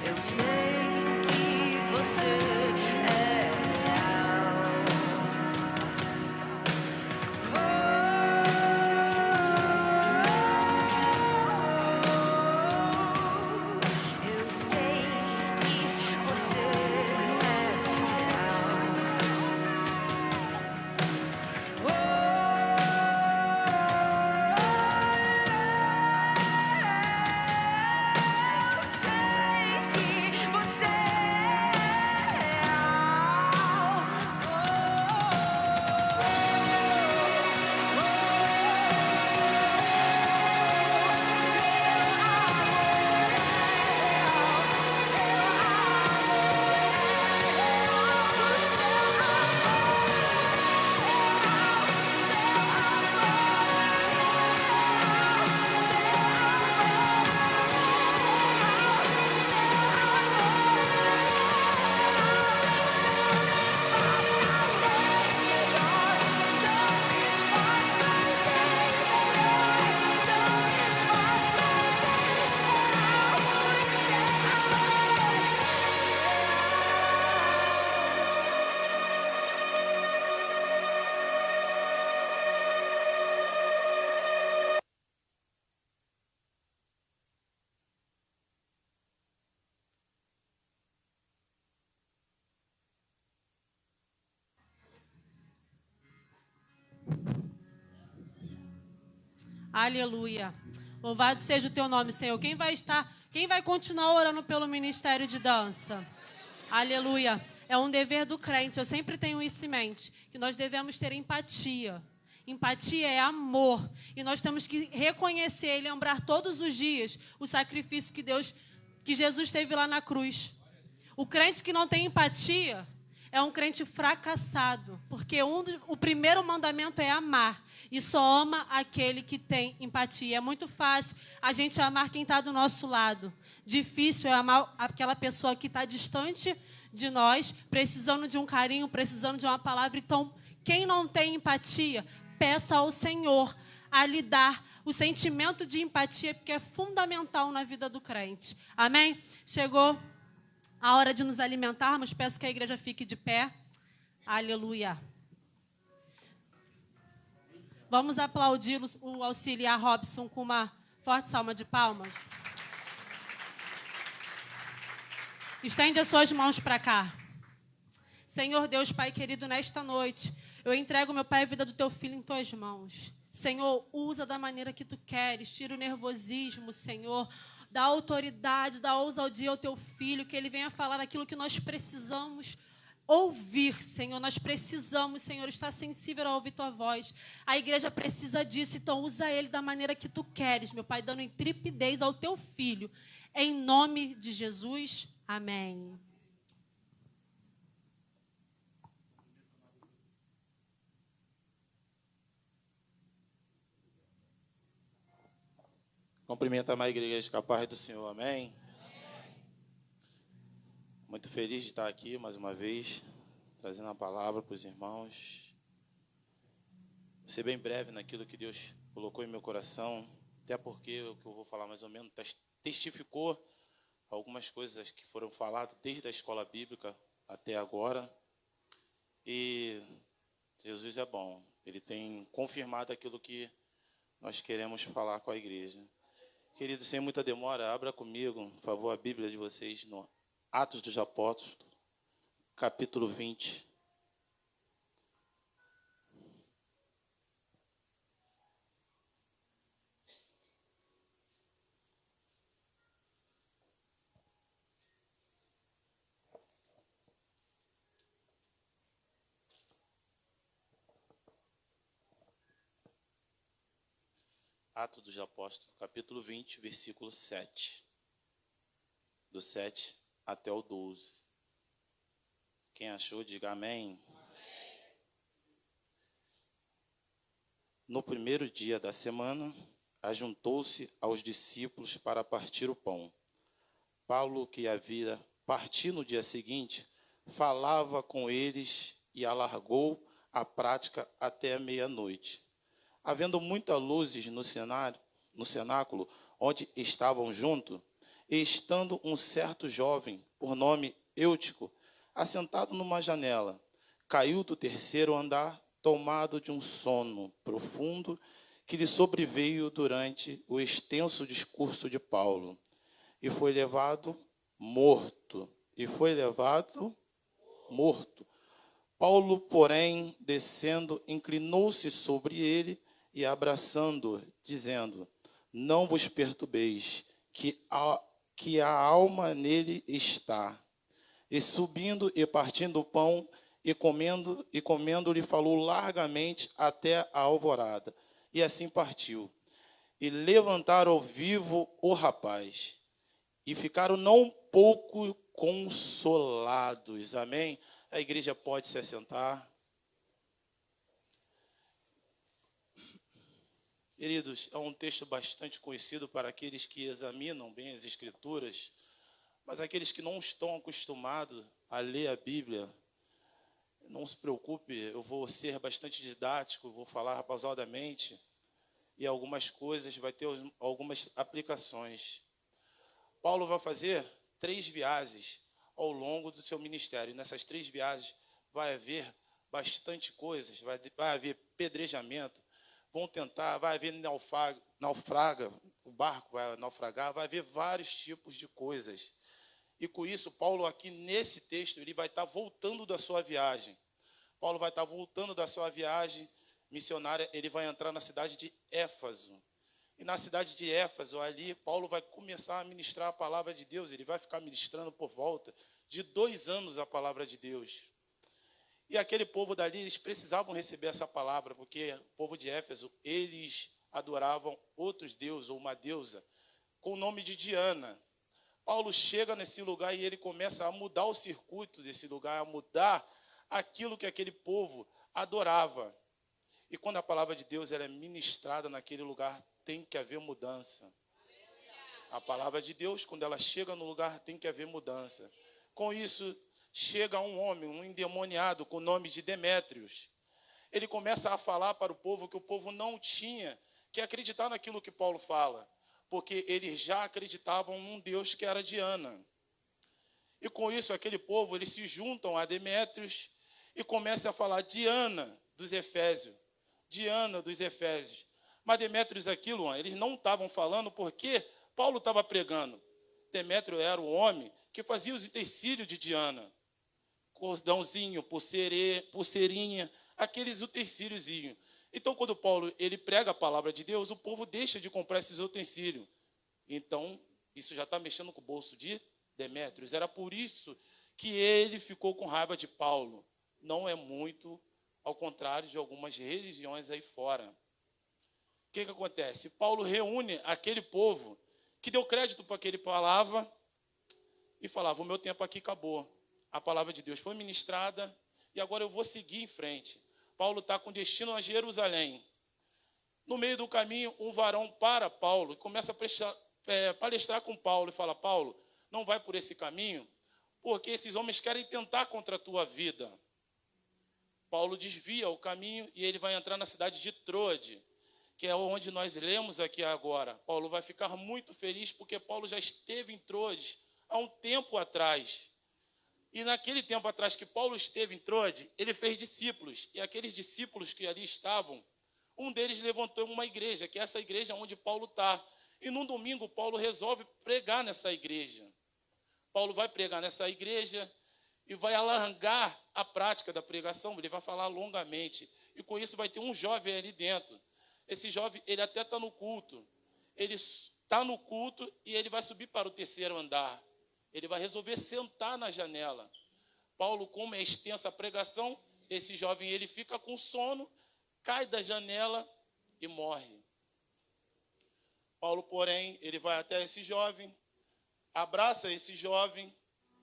Eu sei que você é real. Eu sei que você é real. Eu sei que você é Aleluia. Louvado seja o teu nome, Senhor. Quem vai continuar orando pelo ministério de dança? Aleluia. É um dever do crente. Eu sempre tenho isso em mente, que nós devemos ter empatia. Empatia é amor. E nós temos que reconhecer e lembrar todos os dias o sacrifício que Jesus teve lá na cruz. O crente que não tem empatia é um crente fracassado, porque o primeiro mandamento é amar. E só ama aquele que tem empatia. É muito fácil a gente amar quem está do nosso lado. Difícil é amar aquela pessoa que está distante de nós, precisando de um carinho, precisando de uma palavra. Então, quem não tem empatia, peça ao Senhor a lhe dar o sentimento de empatia, porque é fundamental na vida do crente. Amém? Chegou a hora de nos alimentarmos. Peço que a igreja fique de pé. Aleluia. Vamos aplaudir o auxiliar Robson com uma forte salva de palmas. Estende as suas mãos para cá. Senhor Deus, Pai querido, nesta noite, eu entrego, meu Pai, a vida do teu filho em tuas mãos. Senhor, usa da maneira que tu queres, tira o nervosismo, Senhor. Dá autoridade, dá ousadia ao teu filho, que ele venha falar aquilo que nós precisamos ouvir, Senhor. Nós precisamos, Senhor, estar sensível a ouvir tua voz. A igreja precisa disso, então usa ele da maneira que tu queres, meu Pai, dando intrepidez ao teu filho. Em nome de Jesus, amém. Cumprimento a amada igreja com a paz do Senhor, amém? Muito feliz de estar aqui mais uma vez, trazendo a palavra para os irmãos. Vou ser bem breve naquilo que Deus colocou em meu coração, até porque o que eu vou falar mais ou menos testificou algumas coisas que foram faladas desde a escola bíblica até agora. E Jesus é bom, Ele tem confirmado aquilo que nós queremos falar com a igreja. Queridos, sem muita demora, abra comigo, por favor, a Bíblia de vocês no Atos dos Apóstolos, capítulo 20. Atos dos Apóstolos, capítulo 20, versículo 7. Do 7 até o 12. Quem achou, diga amém. No primeiro dia da semana, ajuntou-se aos discípulos para partir o pão. Paulo, que havia partido no dia seguinte, falava com eles e alargou a prática até a meia-noite. Havendo muitas luzes no cenáculo onde estavam juntos, e estando um certo jovem, por nome Eutico, assentado numa janela, caiu do terceiro andar, tomado de um sono profundo que lhe sobreveio durante o extenso discurso de Paulo, e foi levado morto. Paulo, porém, descendo, inclinou-se sobre ele e abraçando-o, dizendo: não vos perturbeis, que a alma nele está. E subindo e partindo o pão e comendo, lhe falou largamente até a alvorada. E assim partiu. E levantaram ao vivo o rapaz. E ficaram não pouco consolados. Amém? A igreja pode se assentar. Queridos, é um texto bastante conhecido para aqueles que examinam bem as Escrituras, mas aqueles que não estão acostumados a ler a Bíblia, não se preocupe, eu vou ser bastante didático, vou falar pausadamente, e algumas coisas, vai ter algumas aplicações. Paulo vai fazer 3 viagens ao longo do seu ministério, e nessas 3 viagens vai haver bastante coisas, vai haver pedrejamento, vai haver naufraga, o barco vai naufragar, vai haver vários tipos de coisas. E com isso, Paulo aqui nesse texto, ele vai estar voltando da sua viagem. Paulo vai estar voltando da sua viagem missionária, ele vai entrar na cidade de Éfeso. E na cidade de Éfeso, ali, Paulo vai começar a ministrar a palavra de Deus, ele vai ficar ministrando por volta de 2 anos a palavra de Deus. E aquele povo dali, eles precisavam receber essa palavra, porque o povo de Éfeso, eles adoravam outros deuses, ou uma deusa, com o nome de Diana. Paulo chega nesse lugar e ele começa a mudar o circuito desse lugar, a mudar aquilo que aquele povo adorava. E quando a palavra de Deus ela é ministrada naquele lugar, tem que haver mudança. A palavra de Deus, quando ela chega no lugar, tem que haver mudança. Com isso, chega um homem, um endemoniado, com o nome de Demétrios. Ele começa a falar para o povo que o povo não tinha que acreditar naquilo que Paulo fala, porque eles já acreditavam num Deus que era Diana. E com isso, aquele povo, eles se juntam a Demétrios e começam a falar Diana dos Efésios. Diana dos Efésios. Mas Demétrios aquilo, eles não estavam falando porque Paulo estava pregando. Demétrio era o homem que fazia os utensílios de Diana. Cordãozinho, pulseirinha, aqueles utensíliozinhos. Então, quando Paulo ele prega a palavra de Deus, o povo deixa de comprar esses utensílios. Então, isso já está mexendo com o bolso de Demétrios. Era por isso que ele ficou com raiva de Paulo. Não é muito, ao contrário de algumas religiões aí fora. O que acontece? Paulo reúne aquele povo que deu crédito para aquele palavra e falava: o meu tempo aqui acabou. A palavra de Deus foi ministrada e agora eu vou seguir em frente. Paulo está com destino a Jerusalém. No meio do caminho, um varão para Paulo e começa a palestrar com Paulo e fala: Paulo, não vai por esse caminho, porque esses homens querem tentar contra a tua vida. Paulo desvia o caminho e ele vai entrar na cidade de Troade, que é onde nós lemos aqui agora. Paulo vai ficar muito feliz porque Paulo já esteve em Troade há um tempo atrás. E naquele tempo atrás que Paulo esteve em Troade, ele fez discípulos. E aqueles discípulos que ali estavam, um deles levantou uma igreja, que é essa igreja onde Paulo está. E num domingo, Paulo resolve pregar nessa igreja. Paulo vai pregar nessa igreja e vai alargar a prática da pregação. Ele vai falar longamente. E com isso vai ter um jovem ali dentro. Esse jovem, ele até está no culto. Ele está no culto e ele vai subir para o terceiro andar. Ele vai resolver sentar na janela. Paulo, como é extensa a pregação, esse jovem ele fica com sono, cai da janela e morre. Paulo, porém, ele vai até esse jovem, abraça esse jovem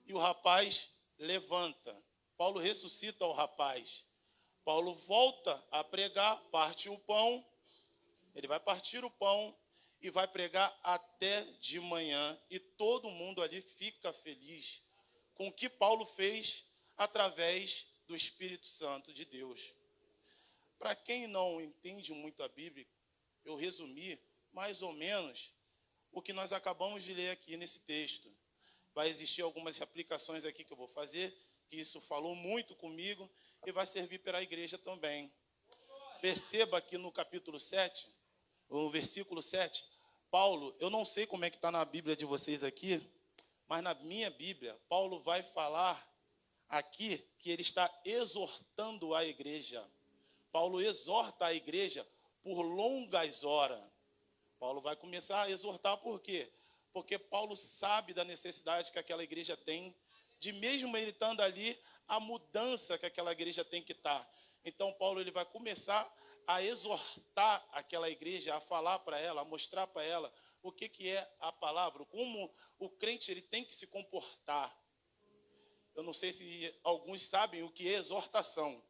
e o rapaz levanta. Paulo ressuscita o rapaz. Paulo volta a pregar, parte o pão. Ele vai partir o pão e vai pregar até de manhã. E todo mundo ali fica feliz com o que Paulo fez através do Espírito Santo de Deus. Para quem não entende muito a Bíblia, eu resumi mais ou menos o que nós acabamos de ler aqui nesse texto. Vai existir algumas aplicações aqui que eu vou fazer, que isso falou muito comigo e vai servir para a igreja também. Perceba que no capítulo 7, o versículo 7, Paulo, eu não sei como é que está na Bíblia de vocês aqui, mas na minha Bíblia, Paulo vai falar aqui que ele está exortando a igreja. Paulo exorta a igreja por longas horas. Paulo vai começar a exortar por quê? Porque Paulo sabe da necessidade que aquela igreja tem, de mesmo ele estando ali, a mudança que aquela igreja tem que estar. Então, Paulo ele vai começar a exortar aquela igreja, a falar para ela, a mostrar para ela o que é a palavra, como o crente ele tem que se comportar. Eu não sei se alguns sabem o que é exortação.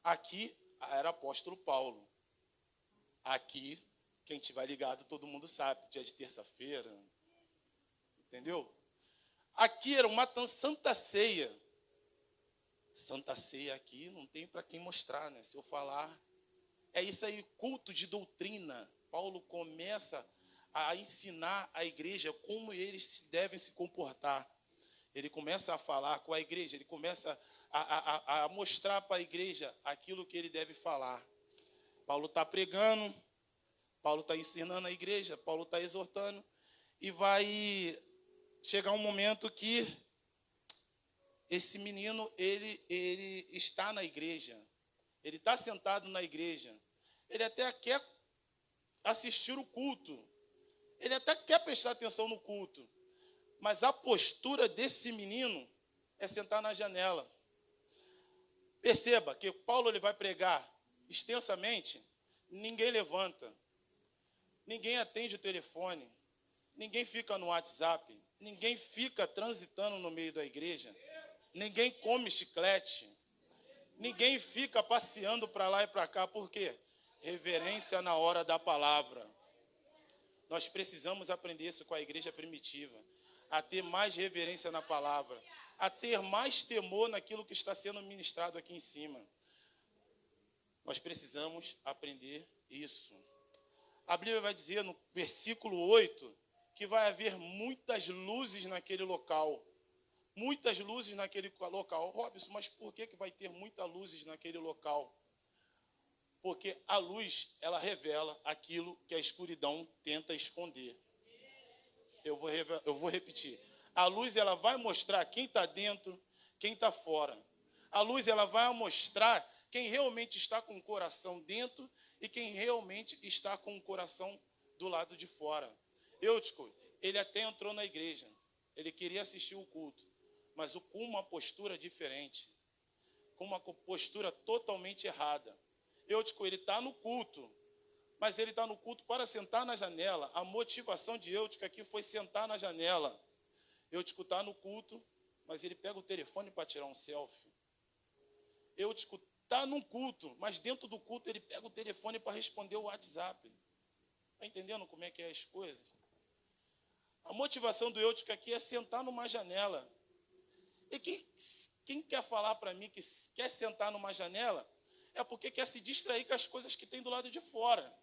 Aqui era apóstolo Paulo. Aqui, quem estiver ligado, todo mundo sabe, dia de terça-feira. Entendeu? Aqui era uma santa ceia. Santa ceia aqui não tem para quem mostrar, né? Se eu falar... É isso aí, culto de doutrina. Paulo começa a ensinar a igreja como eles devem se comportar. Ele começa a falar com a igreja, ele começa a mostrar para a igreja aquilo que ele deve falar. Paulo está pregando, Paulo está ensinando a igreja, Paulo está exortando, e vai chegar um momento que esse menino, ele está na igreja. Ele está sentado na igreja. Ele até quer assistir o culto. Ele até quer prestar atenção no culto. Mas a postura desse menino é sentar na janela. Perceba que Paulo ele vai pregar extensamente, ninguém levanta. Ninguém atende o telefone. Ninguém fica no WhatsApp. Ninguém fica transitando no meio da igreja. Ninguém come chiclete. Ninguém fica passeando para lá e para cá. Por quê? Reverência na hora da palavra. Nós precisamos aprender isso com a igreja primitiva. A ter mais reverência na palavra. A ter mais temor naquilo que está sendo ministrado aqui em cima. Nós precisamos aprender isso. A Bíblia vai dizer no versículo 8 que vai haver muitas luzes naquele local. Muitas luzes naquele local. Robson, mas por que vai ter muitas luzes naquele local? Porque a luz, ela revela aquilo que a escuridão tenta esconder. Eu vou repetir. A luz, ela vai mostrar quem está dentro, quem está fora. A luz, ela vai mostrar quem realmente está com o coração dentro e quem realmente está com o coração do lado de fora. Eutico, ele até entrou na igreja. Ele queria assistir o culto. Mas com uma postura diferente, com uma postura totalmente errada. Eutico, ele está no culto, mas ele está no culto para sentar na janela. A motivação de Eutico aqui foi sentar na janela. Eutico está no culto, mas ele pega o telefone para tirar um selfie. Eutico está num culto, mas dentro do culto ele pega o telefone para responder o WhatsApp. Está entendendo como é que é as coisas? A motivação do Eutico aqui é sentar numa janela. E quem quer falar para mim que quer sentar numa janela é porque quer se distrair com as coisas que tem do lado de fora.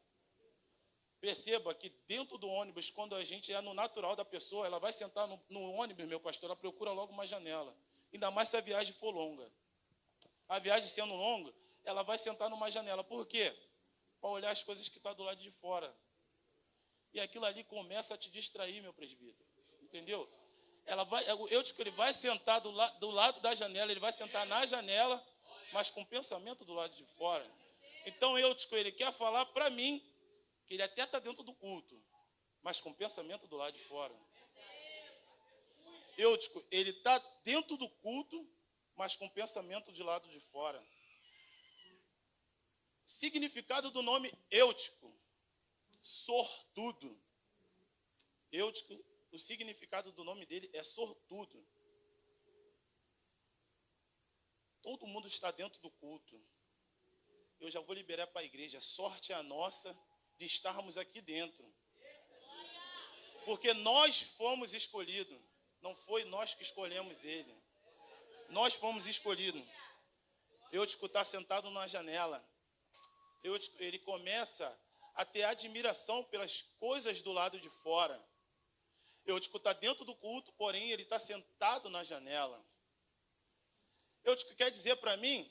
Perceba que dentro do ônibus, quando a gente é no natural da pessoa, ela vai sentar no ônibus, meu pastor, ela procura logo uma janela. Ainda mais se a viagem for longa. A viagem sendo longa, ela vai sentar numa janela. Por quê? Para olhar as coisas que estão do lado de fora. E aquilo ali começa a te distrair, meu presbítero. Entendeu? Ele vai sentar do lado da janela, ele vai sentar na janela, mas com o pensamento do lado de fora. Então, ele quer falar para mim que ele até está dentro do culto, mas com o pensamento do lado de fora. Eutico, ele está dentro do culto, mas com o pensamento de lado de fora. Significado do nome Eutico: sortudo. Eutico, o significado do nome dele é sortudo. Todo mundo está dentro do culto. Eu já vou liberar para a igreja. Sorte é a nossa de estarmos aqui dentro. Porque nós fomos escolhidos. Não foi nós que escolhemos ele. Nós fomos escolhidos. Eutico está sentado na janela. Ele começa a ter admiração pelas coisas do lado de fora. Eutico está dentro do culto, porém ele está sentado na janela. Eutico quer dizer para mim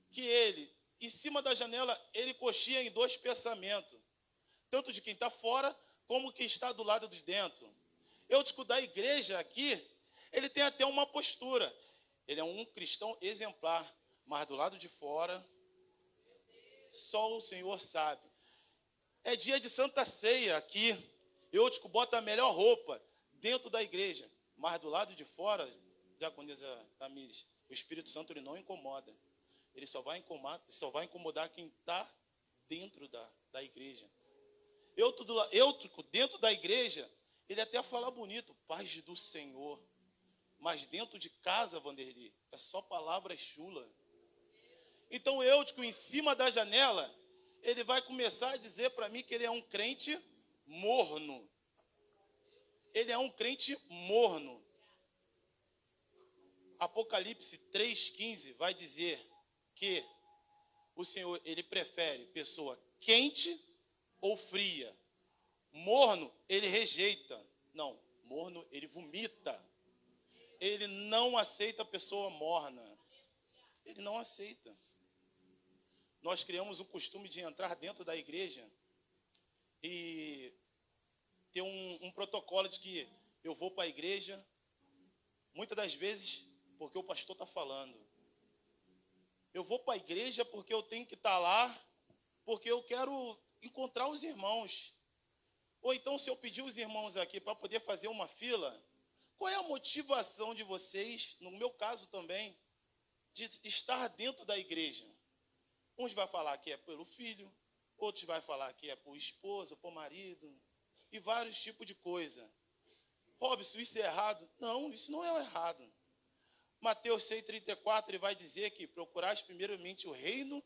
que ele, em cima da janela, ele coxia em dois pensamentos. Tanto de quem está fora, como quem está do lado de dentro. Eutico da igreja aqui, ele tem até uma postura. Ele é um cristão exemplar, mas do lado de fora, só o Senhor sabe. É dia de Santa Ceia aqui. Eutico bota a melhor roupa dentro da igreja, mas do lado de fora, diaconisa Tamires, o Espírito Santo ele não incomoda. Ele só vai incomodar quem está dentro da igreja. Eutico, dentro da igreja, ele até fala bonito, paz do Senhor. Mas dentro de casa, Vanderly, é só palavras chulas. Então, Eutico, em cima da janela, ele vai começar a dizer para mim que ele é um crente morno. Ele é um crente morno. Apocalipse 3,15 vai dizer que o Senhor, ele prefere pessoa quente ou fria. Morno, ele rejeita. Não, morno, ele vomita. Ele não aceita pessoa morna. Ele não aceita. Nós criamos o costume de entrar dentro da igreja e ter um protocolo de que eu vou para a igreja, muitas das vezes, porque o pastor está falando. Eu vou para a igreja porque eu tenho que estar lá, porque eu quero encontrar os irmãos. Ou então, se eu pedir os irmãos aqui para poder fazer uma fila, qual é a motivação de vocês, no meu caso também, de estar dentro da igreja? Uns vai falar que é pelo filho, outros vai falar que é por esposa, por marido, e vários tipos de coisa. Robson, isso é errado? Não, isso não é errado. Mateus 6,34, ele vai dizer que procurais primeiramente o reino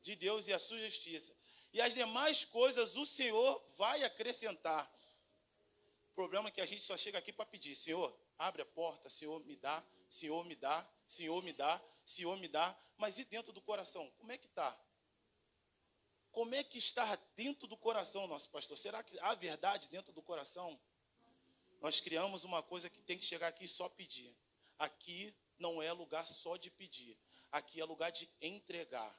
de Deus e a sua justiça. E as demais coisas o Senhor vai acrescentar. O problema é que a gente só chega aqui para pedir: Senhor, abre a porta, Senhor, me dá, Senhor, me dá, Senhor, me dá, Senhor, me dá. Mas e dentro do coração? Como é que está? Como é que está dentro do coração, nosso pastor? Será que há verdade dentro do coração? Nós criamos uma coisa que tem que chegar aqui e só pedir. Aqui não é lugar só de pedir. Aqui é lugar de entregar.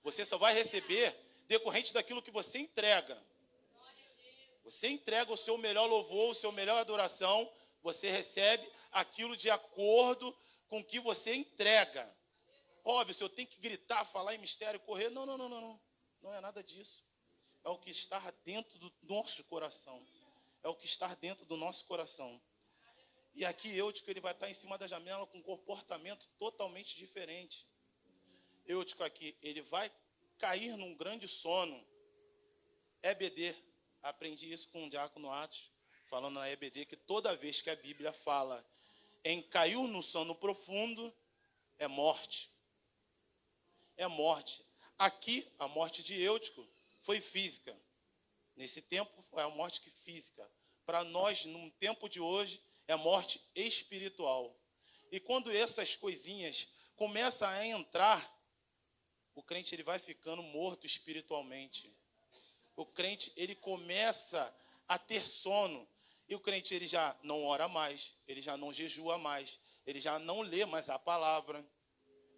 Você só vai receber decorrente daquilo que você entrega. Você entrega o seu melhor louvor, o seu melhor adoração, você recebe aquilo de acordo com o que você entrega. Óbvio, se eu tenho que gritar, falar em mistério, correr, não. Não é nada disso. É o que está dentro do nosso coração. É o que está dentro do nosso coração. E aqui Eutico, ele vai estar em cima da janela com um comportamento totalmente diferente. Eutico aqui, ele vai cair num grande sono. EBD, aprendi isso com um diácono Atos, falando na EBD, que toda vez que a Bíblia fala em caiu no sono profundo, é morte. É morte. Aqui, a morte de Eutico foi física. Nesse tempo, é a morte física. Para nós, no tempo de hoje, é morte espiritual. E quando essas coisinhas começam a entrar, o crente ele vai ficando morto espiritualmente. O crente ele começa a ter sono. E o crente ele já não ora mais, ele já não jejua mais, ele já não lê mais a palavra.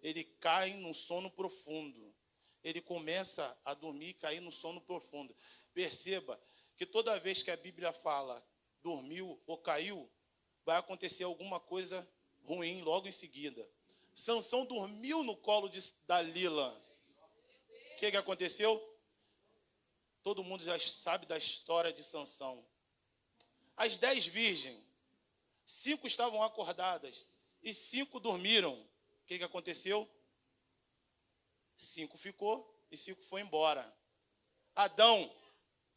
Ele cai num sono profundo. Ele começa a dormir e cair no sono profundo. Perceba que toda vez que a Bíblia fala dormiu ou caiu, vai acontecer alguma coisa ruim logo em seguida. Sansão dormiu no colo de Dalila. O que aconteceu? Todo mundo já sabe da história de Sansão. As 10 virgens, 5 estavam acordadas e 5 dormiram. O que aconteceu? 5 ficou e 5 foi embora. Adão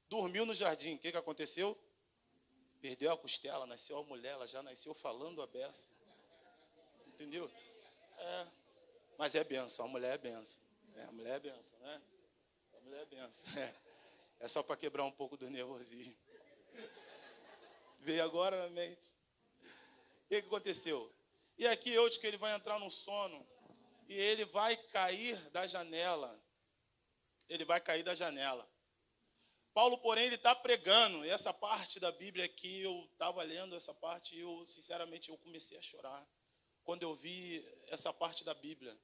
dormiu no jardim. O que aconteceu? Perdeu a costela, nasceu a mulher, ela já nasceu falando a beça. Entendeu? Mas é benção, a mulher é benção. A mulher é benção, né? A mulher é benção. É só para quebrar um pouco do nervosismo. Veio agora na mente. O que aconteceu? E aqui Eutico ele vai entrar num sono e ele vai cair da janela. Ele vai cair da janela. Paulo, porém, ele está pregando. E essa parte da Bíblia que eu estava lendo, essa parte, sinceramente, eu comecei a chorar. Quando eu vi essa parte da Bíblia,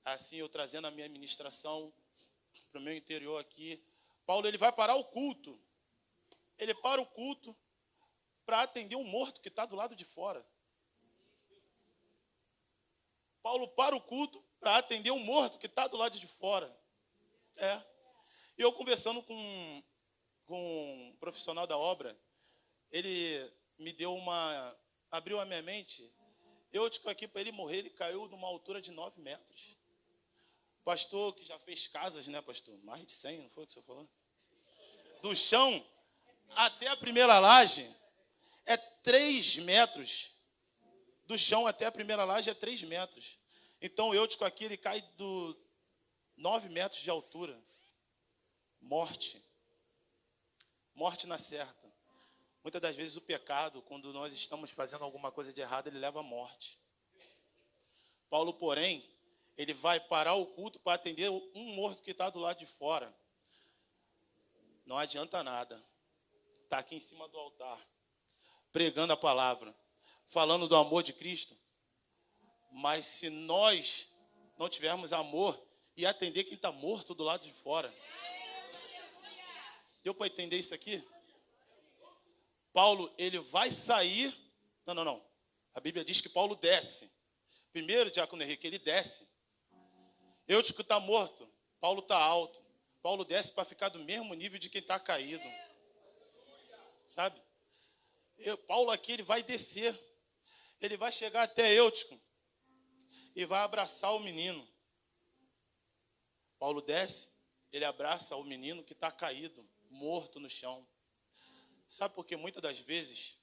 assim, eu trazendo a minha ministração para o meu interior aqui. Paulo, ele vai parar o culto. Ele para o culto para atender um morto que está do lado de fora. Paulo para o culto para atender um morto que está do lado de fora. E eu conversando com um profissional da obra, ele me deu abriu a minha mente. Eu, aqui para ele morrer, ele caiu numa altura de 9 metros. Pastor, que já fez casas, né, pastor? Mais de 100, não foi o que você falou? Do chão até a primeira laje é 3 metros. Do chão até a primeira laje é 3 metros. Então, o Eutico aqui, ele cai do 9 metros de altura. Morte. Morte na certa. Muitas das vezes o pecado, quando nós estamos fazendo alguma coisa de errado, ele leva à morte. Paulo, porém, ele vai parar o culto para atender um morto que está do lado de fora. Não adianta nada. Está aqui em cima do altar, pregando a palavra, falando do amor de Cristo. Mas se nós não tivermos amor e atender quem está morto do lado de fora. Deu para entender isso aqui? Paulo, ele vai sair. Não. A Bíblia diz que Paulo desce. Primeiro, diácono Henrique, ele desce. Eutico está morto. Paulo está alto. Paulo desce para ficar do mesmo nível de quem está caído. Sabe? Paulo aqui, ele vai descer. Ele vai chegar até Eutico e vai abraçar o menino. Paulo desce, ele abraça o menino que está caído, morto no chão. Sabe por que muitas das vezes,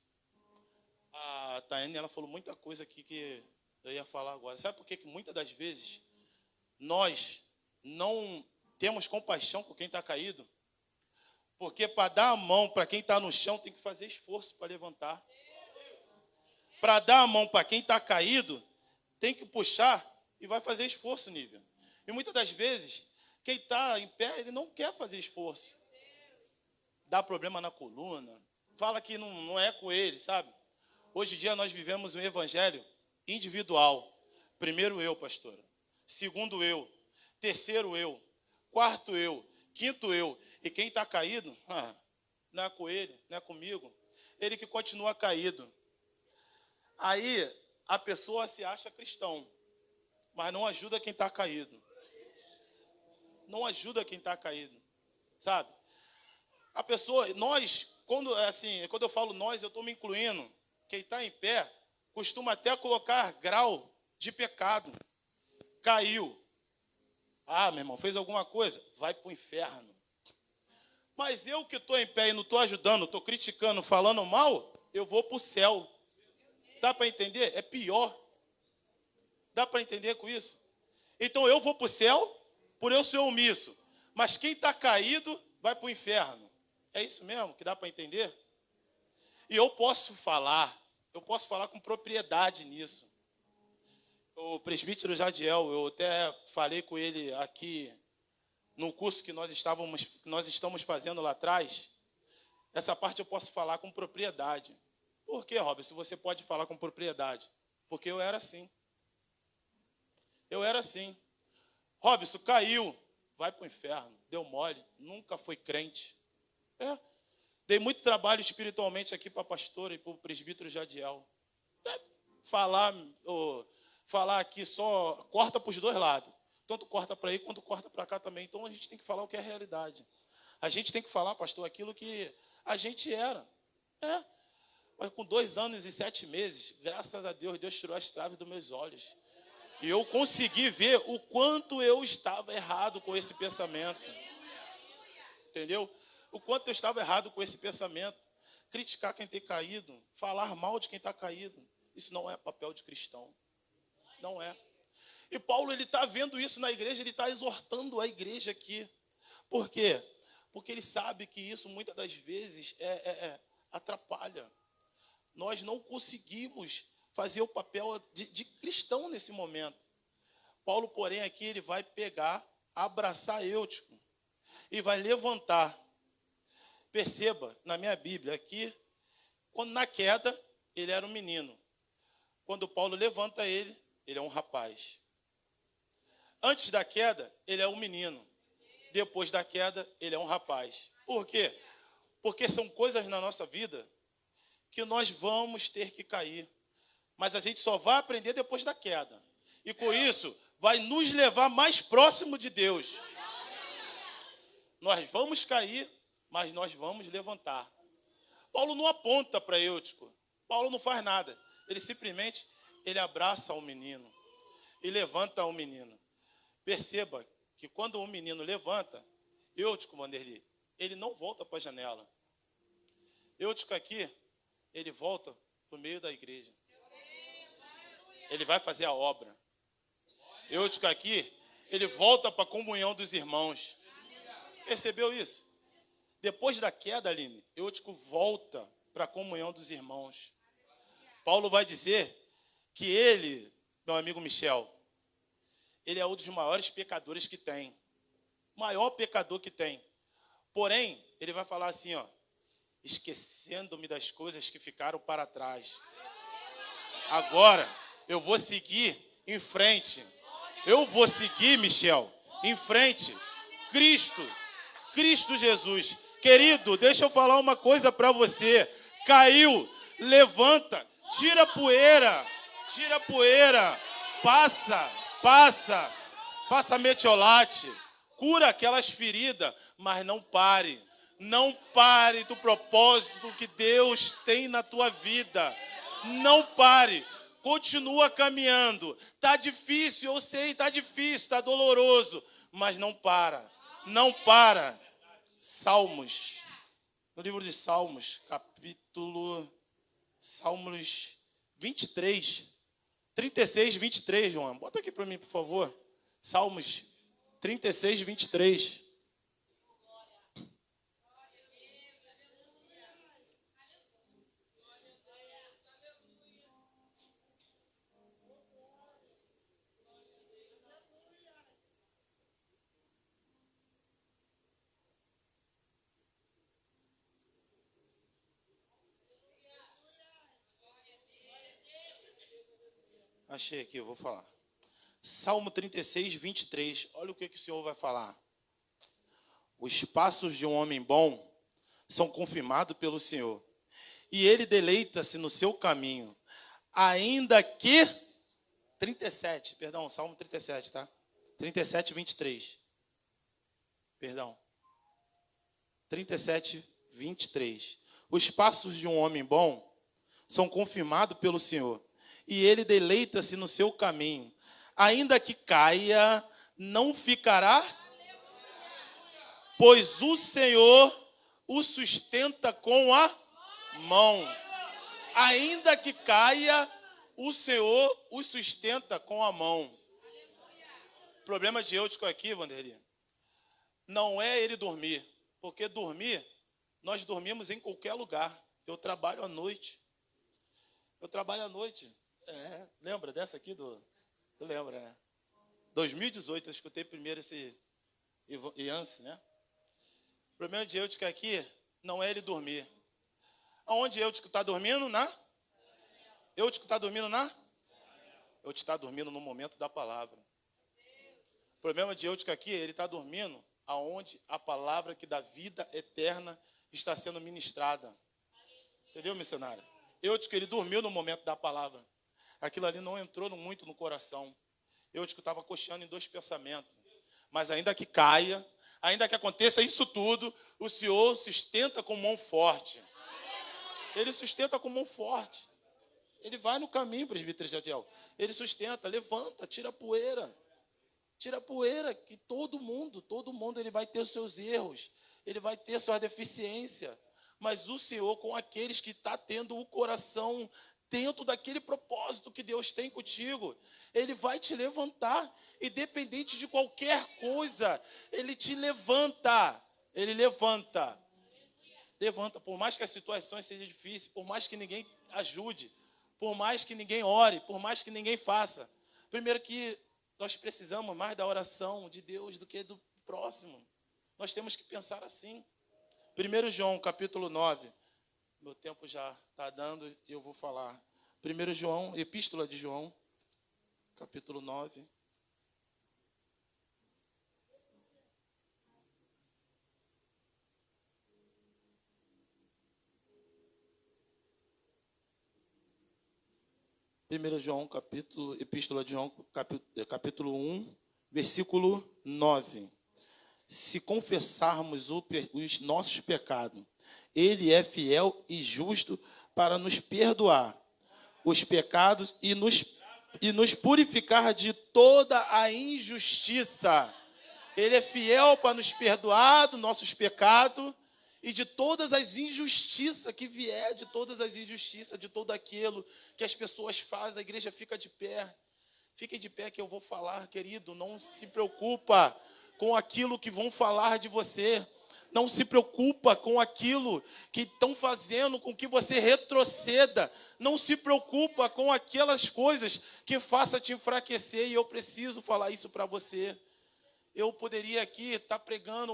a Taiane, ela falou muita coisa aqui que eu ia falar agora. Sabe por que muitas das vezes nós não temos compaixão com quem está caído? Porque para dar a mão para quem está no chão tem que fazer esforço para levantar. Para dar a mão para quem está caído, tem que puxar e vai fazer esforço, Nívia. E muitas das vezes, quem está em pé, ele não quer fazer esforço. Dá problema na coluna, fala que não é com ele, sabe? Hoje em dia nós vivemos um evangelho individual. Primeiro eu, pastora. Segundo eu. Terceiro eu. Quarto eu. Quinto eu. E quem está caído, não é com ele, não é comigo. Ele que continua caído. Aí a pessoa se acha cristão, mas não ajuda quem está caído. Não ajuda quem está caído, sabe? A pessoa, nós, quando eu falo nós, eu estou me incluindo. Quem está em pé costuma até colocar grau de pecado. Caiu. Meu irmão, fez alguma coisa? Vai para o inferno. Mas eu que estou em pé e não estou ajudando, estou criticando, falando mal, eu vou para o céu. Dá para entender? É pior. Dá para entender com isso? Então eu vou para o céu por eu ser omisso. Mas quem está caído vai para o inferno. É isso mesmo que dá para entender? E eu posso falar com propriedade nisso. O presbítero Jadiel, eu até falei com ele aqui no curso que nós estamos fazendo lá atrás. Essa parte eu posso falar com propriedade. Por que, Robert, se você pode falar com propriedade? Porque eu era assim. Eu era assim. Robson caiu, vai para o inferno, deu mole, nunca foi crente. Dei muito trabalho espiritualmente aqui para a pastora e para o presbítero Jadiel. Falar aqui só corta para os dois lados. Tanto corta para aí quanto corta para cá também. Então a gente tem que falar o que é a realidade. A gente tem que falar, pastor, aquilo que a gente era. Mas com 2 anos e 7 meses, graças a Deus, Deus tirou as traves dos meus olhos. E eu consegui ver o quanto eu estava errado com esse pensamento. Entendeu? O quanto eu estava errado com esse pensamento. Criticar quem tem caído, falar mal de quem está caído. Isso não é papel de cristão. Não é. E Paulo, ele está vendo isso na igreja, ele está exortando a igreja aqui. Por quê? Porque ele sabe que isso, muitas das vezes, atrapalha. Nós não conseguimos fazer o papel de cristão nesse momento. Paulo, porém, aqui ele vai pegar, abraçar Eutico e vai levantar. Perceba, na minha Bíblia, aqui, quando na queda, ele era um menino. Quando Paulo levanta ele é um rapaz. Antes da queda, ele é um menino. Depois da queda, ele é um rapaz. Por quê? Porque são coisas na nossa vida que nós vamos ter que cair. Mas a gente só vai aprender depois da queda. E com isso, vai nos levar mais próximo de Deus. Nós vamos cair, mas nós vamos levantar. Paulo não aponta para Eutico. Paulo não faz nada. Ele simplesmente, ele abraça o menino e levanta o menino. Perceba que quando um menino levanta, Eutico, Vanderli, ele não volta para a janela. Eutico aqui, ele volta para o meio da igreja. Ele vai fazer a obra. Eutico aqui, ele volta para a comunhão dos irmãos. Percebeu isso? Depois da queda, Aline, Eutico volta para a comunhão dos irmãos. Paulo vai dizer que ele, meu amigo Michel, ele é um dos maiores pecadores que tem. Maior pecador que tem. Porém, ele vai falar assim, esquecendo-me das coisas que ficaram para trás. Agora, eu vou seguir em frente. Eu vou seguir, Michel, em frente. Cristo Jesus. Querido, deixa eu falar uma coisa para você. Caiu, levanta, tira a poeira, passa metiolate, cura aquelas feridas, mas não pare do propósito que Deus tem na tua vida. Não pare, continua caminhando. Tá difícil, eu sei, tá difícil, tá doloroso, mas não para. Salmos, no livro de Salmos, Salmos 23, 36, 23, João. Bota aqui para mim, por favor. Salmos 36, 23. Achei aqui, eu vou falar. Salmo 36, 23. Olha o que o Senhor vai falar. Os passos de um homem bom são confirmados pelo Senhor. E ele deleita-se no seu caminho. Ainda que... 37, perdão, Salmo 37, tá? 37, 23. Perdão. 37, 23. Os passos de um homem bom são confirmados pelo Senhor. E ele deleita-se no seu caminho. Ainda que caia, não ficará. pois o Senhor o sustenta com a mão. Ainda que caia, o Senhor o sustenta com a mão. O problema de Eutico aqui, Vanderlei, não é ele dormir, porque dormir, nós dormimos em qualquer lugar. Eu trabalho à noite. Lembra dessa aqui? Tu lembra, né? 2018, eu escutei primeiro esse Iance, né? O problema de Eutico aqui não é ele dormir. Aonde Eutico está dormindo? Eutico está dormindo Eutico está dormindo no momento da palavra. O problema de Eutico aqui, ele está dormindo aonde a palavra que dá vida eterna está sendo ministrada. Entendeu, missionário? Eutico, ele dormiu no momento da palavra. Aquilo ali não entrou muito no coração. Eutico estava coxando em 2 pensamentos. Mas ainda que caia, ainda que aconteça isso tudo, o Senhor sustenta com mão forte. Ele sustenta com mão forte. Ele vai no caminho, presbítero Jadiel. Ele sustenta, levanta, tira a poeira. Tira a poeira, que todo mundo ele vai ter os seus erros. Ele vai ter sua deficiência. Mas o Senhor, com aqueles que estão tendo o coração dentro daquele propósito que Deus tem contigo, Ele vai te levantar. Independente de qualquer coisa, Ele te levanta. Ele levanta. Levanta, por mais que as situações sejam difíceis, por mais que ninguém ajude, por mais que ninguém ore, por mais que ninguém faça. Primeiro que nós precisamos mais da oração de Deus do que do próximo. Nós temos que pensar assim. 1 João, capítulo 9. Meu tempo já está dando e eu vou falar. 1 João, Epístola de João, capítulo 9. Epístola de João, capítulo 1, versículo 9. Se confessarmos os nossos pecados, Ele é fiel e justo para nos perdoar os pecados e nos purificar de toda a injustiça. Ele é fiel para nos perdoar dos nossos pecados e de todas as injustiças que vier, de todas as injustiças, de todo aquilo que as pessoas fazem. A igreja fica de pé. Fiquem de pé que eu vou falar, querido. Não se preocupa com aquilo que vão falar de você. Não se preocupa com aquilo que estão fazendo com que você retroceda. Não se preocupa com aquelas coisas que façam te enfraquecer. E eu preciso falar isso para você. Eu poderia aqui estar pregando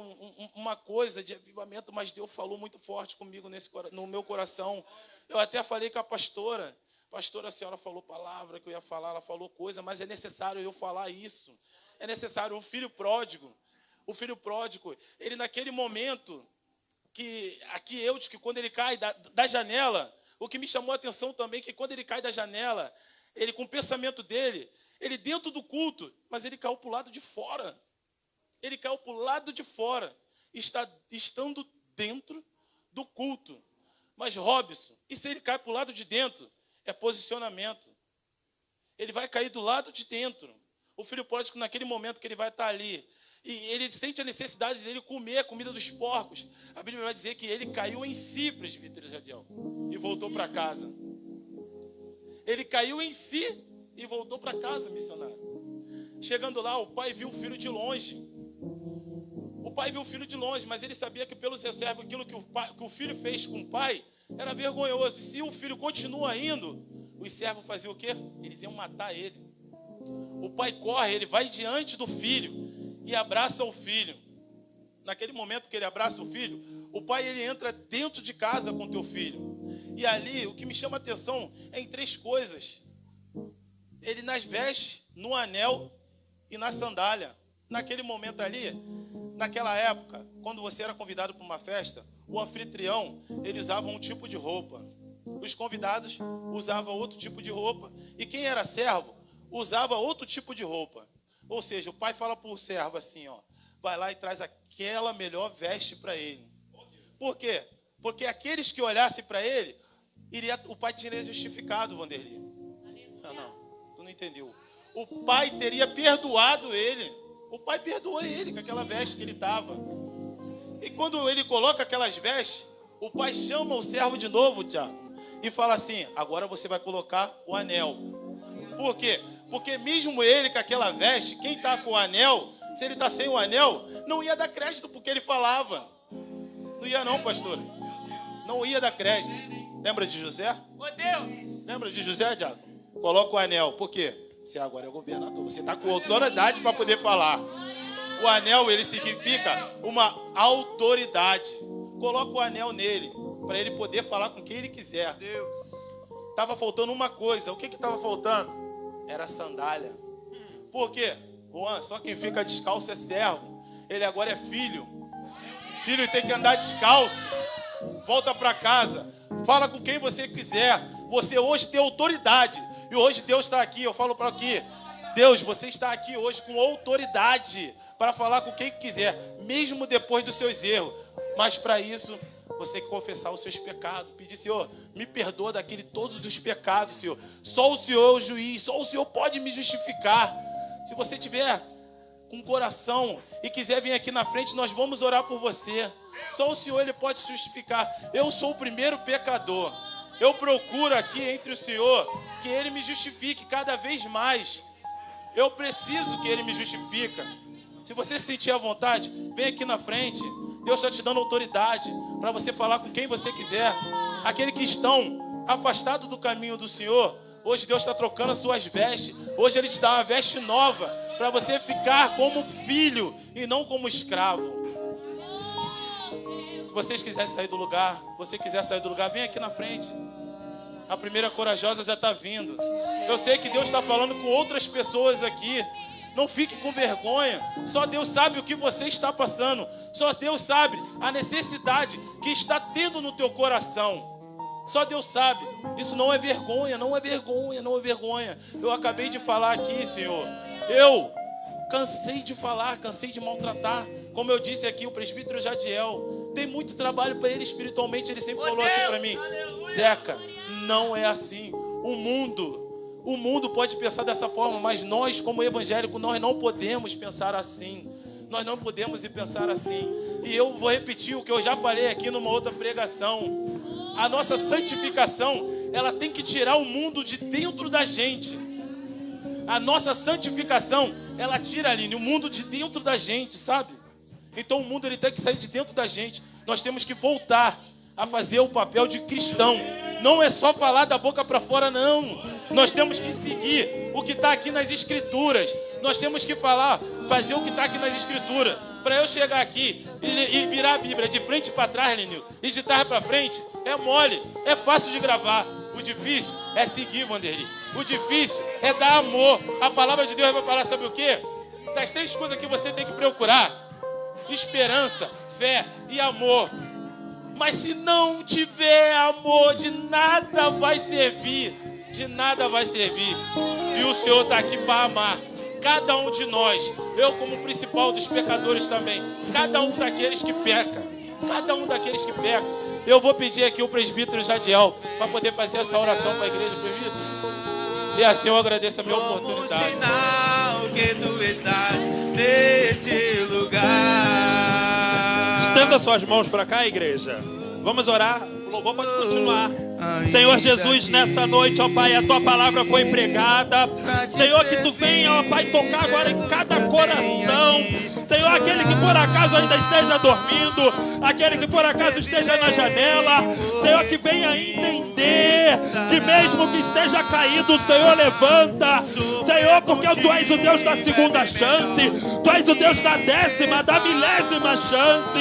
uma coisa de avivamento, mas Deus falou muito forte comigo no meu coração. Eu até falei com a pastora. Pastora, a senhora falou palavra que eu ia falar, ela falou coisa, mas é necessário eu falar isso. É necessário. O filho pródigo, ele naquele momento, que aqui Eutico, quando ele cai da janela, o que me chamou a atenção também, que quando ele cai da janela, ele com o pensamento dele, ele dentro do culto, mas ele caiu para o lado de fora. Ele caiu para o lado de fora, estando dentro do culto. Mas Robson, e se ele cai para o lado de dentro? É posicionamento. Ele vai cair do lado de dentro. O filho pródigo, naquele momento que ele vai estar ali, e ele sente a necessidade dele comer a comida dos porcos, a Bíblia vai dizer que ele caiu em si, presbítero Jadiel, e voltou para casa. Ele caiu em si e voltou para casa, missionário. Chegando lá, o pai viu o filho de longe. O pai viu o filho de longe, mas ele sabia que pelos reservas, aquilo que o filho fez com o pai era vergonhoso. E se o filho continua indo, os servos faziam o quê? Eles iam matar ele. O pai corre, ele vai diante do filho e abraça o filho. Naquele momento que ele abraça o filho, o pai ele entra dentro de casa com o teu filho. E ali, o que me chama a atenção é em 3 coisas. Ele nas vestes, no anel e na sandália. Naquele momento ali, naquela época, quando você era convidado para uma festa, o anfitrião, ele usava um tipo de roupa. Os convidados usavam outro tipo de roupa. E quem era servo, usava outro tipo de roupa. Ou seja, o pai fala para o servo assim, ó, vai lá e traz aquela melhor veste para ele. Por quê? Porque aqueles que olhassem para ele, o pai teria justificado, Vanderlei. Não, tu não entendeu. O pai teria perdoado ele. O pai perdoou ele com aquela veste que ele estava. E quando ele coloca aquelas vestes, o pai chama o servo de novo, Tiago, e fala assim: agora você vai colocar o anel. Por quê? Porque mesmo ele com aquela veste, quem está com o anel, se ele está sem o anel, não ia dar crédito porque ele falava. Não ia não, pastor. Não ia dar crédito. Lembra de José? Ô Deus! Lembra de José, Tiago? Coloca o anel. Por quê? Você agora é governador. Você está com autoridade para poder falar. O anel, ele significa uma autoridade. Coloca o anel nele, para ele poder falar com quem ele quiser. Deus! Estava faltando uma coisa. O que estava faltando? Era a sandália. Por quê? Juan, só quem fica descalço é servo. Ele agora é filho. Filho tem que andar descalço. Volta para casa. Fala com quem você quiser. Você hoje tem autoridade. E hoje Deus está aqui. Eu falo para aqui. Deus, você está aqui hoje com autoridade para falar com quem quiser, mesmo depois dos seus erros. Mas para isso, você tem que confessar os seus pecados. Pedir: Senhor, me perdoa daquele todos os pecados, Senhor. Só o Senhor é o juiz. Só o Senhor pode me justificar. Se você tiver com coração e quiser vir aqui na frente, nós vamos orar por você. Só o Senhor, Ele pode se justificar. Eu sou o primeiro pecador. Eu procuro aqui entre o Senhor que Ele me justifique cada vez mais. Eu preciso que Ele me justifique. Se você se sentir à vontade, vem aqui na frente. Deus está te dando autoridade para você falar com quem você quiser. Aqueles que estão afastados do caminho do Senhor, hoje Deus está trocando as suas vestes. Hoje Ele te dá uma veste nova para você ficar como filho e não como escravo. Se vocês quiserem sair do lugar, vem aqui na frente. A primeira corajosa já está vindo. Eu sei que Deus está falando com outras pessoas aqui. Não fique com vergonha. Só Deus sabe o que você está passando. Só Deus sabe a necessidade que está tendo no teu coração. Só Deus sabe. Isso não é vergonha, não é vergonha, não é vergonha. Eu acabei de falar aqui, Senhor. Eu cansei de falar, cansei de maltratar. Como eu disse aqui, o presbítero Jadiel, tem muito trabalho para ele espiritualmente. Ele sempre falou assim para mim: Zeca, não é assim. O mundo pode pensar dessa forma, mas nós, como evangélicos, nós não podemos pensar assim. Nós não podemos pensar assim. E eu vou repetir o que eu já falei aqui numa outra pregação. A nossa santificação, ela tem que tirar o mundo de dentro da gente. A nossa santificação, ela tira, Aline, o mundo de dentro da gente, sabe? Então o mundo, ele tem que sair de dentro da gente. Nós temos que voltar a fazer o papel de cristão. Não é só falar da boca para fora, não. Nós temos que seguir o que está aqui nas Escrituras. Nós temos que fazer o que está aqui nas Escrituras. Para eu chegar aqui e virar a Bíblia de frente para trás, Lenil, e de trás para frente, é mole, é fácil de gravar. O difícil é seguir, Vanderlei. O difícil é dar amor. A palavra de Deus vai falar, sabe o quê? Das 3 coisas que você tem que procurar: esperança, fé e amor. Mas se não tiver amor, de nada vai servir. De nada vai servir. E o Senhor está aqui para amar cada um de nós. Eu, como principal dos pecadores também. Cada um daqueles que peca. Cada um daqueles que peca. Eu vou pedir aqui o presbítero Jadiel para poder fazer essa oração para a igreja, presbítero. E assim eu agradeço a minha oportunidade. Como sinal que tu estás neste lugar. Estenda suas mãos para cá, igreja. Vamos orar. O louvor pode continuar. Senhor Jesus, nessa noite, ó Pai, a Tua palavra foi pregada. Senhor, que Tu venha, ó Pai, tocar agora em cada coração. Senhor, aquele que por acaso ainda esteja dormindo, aquele que por acaso esteja na janela, Senhor, que venha entender que mesmo que esteja caído, o Senhor levanta. Senhor, porque Tu és o Deus da segunda chance, Tu és o Deus da 10ª, da 1000ª chance.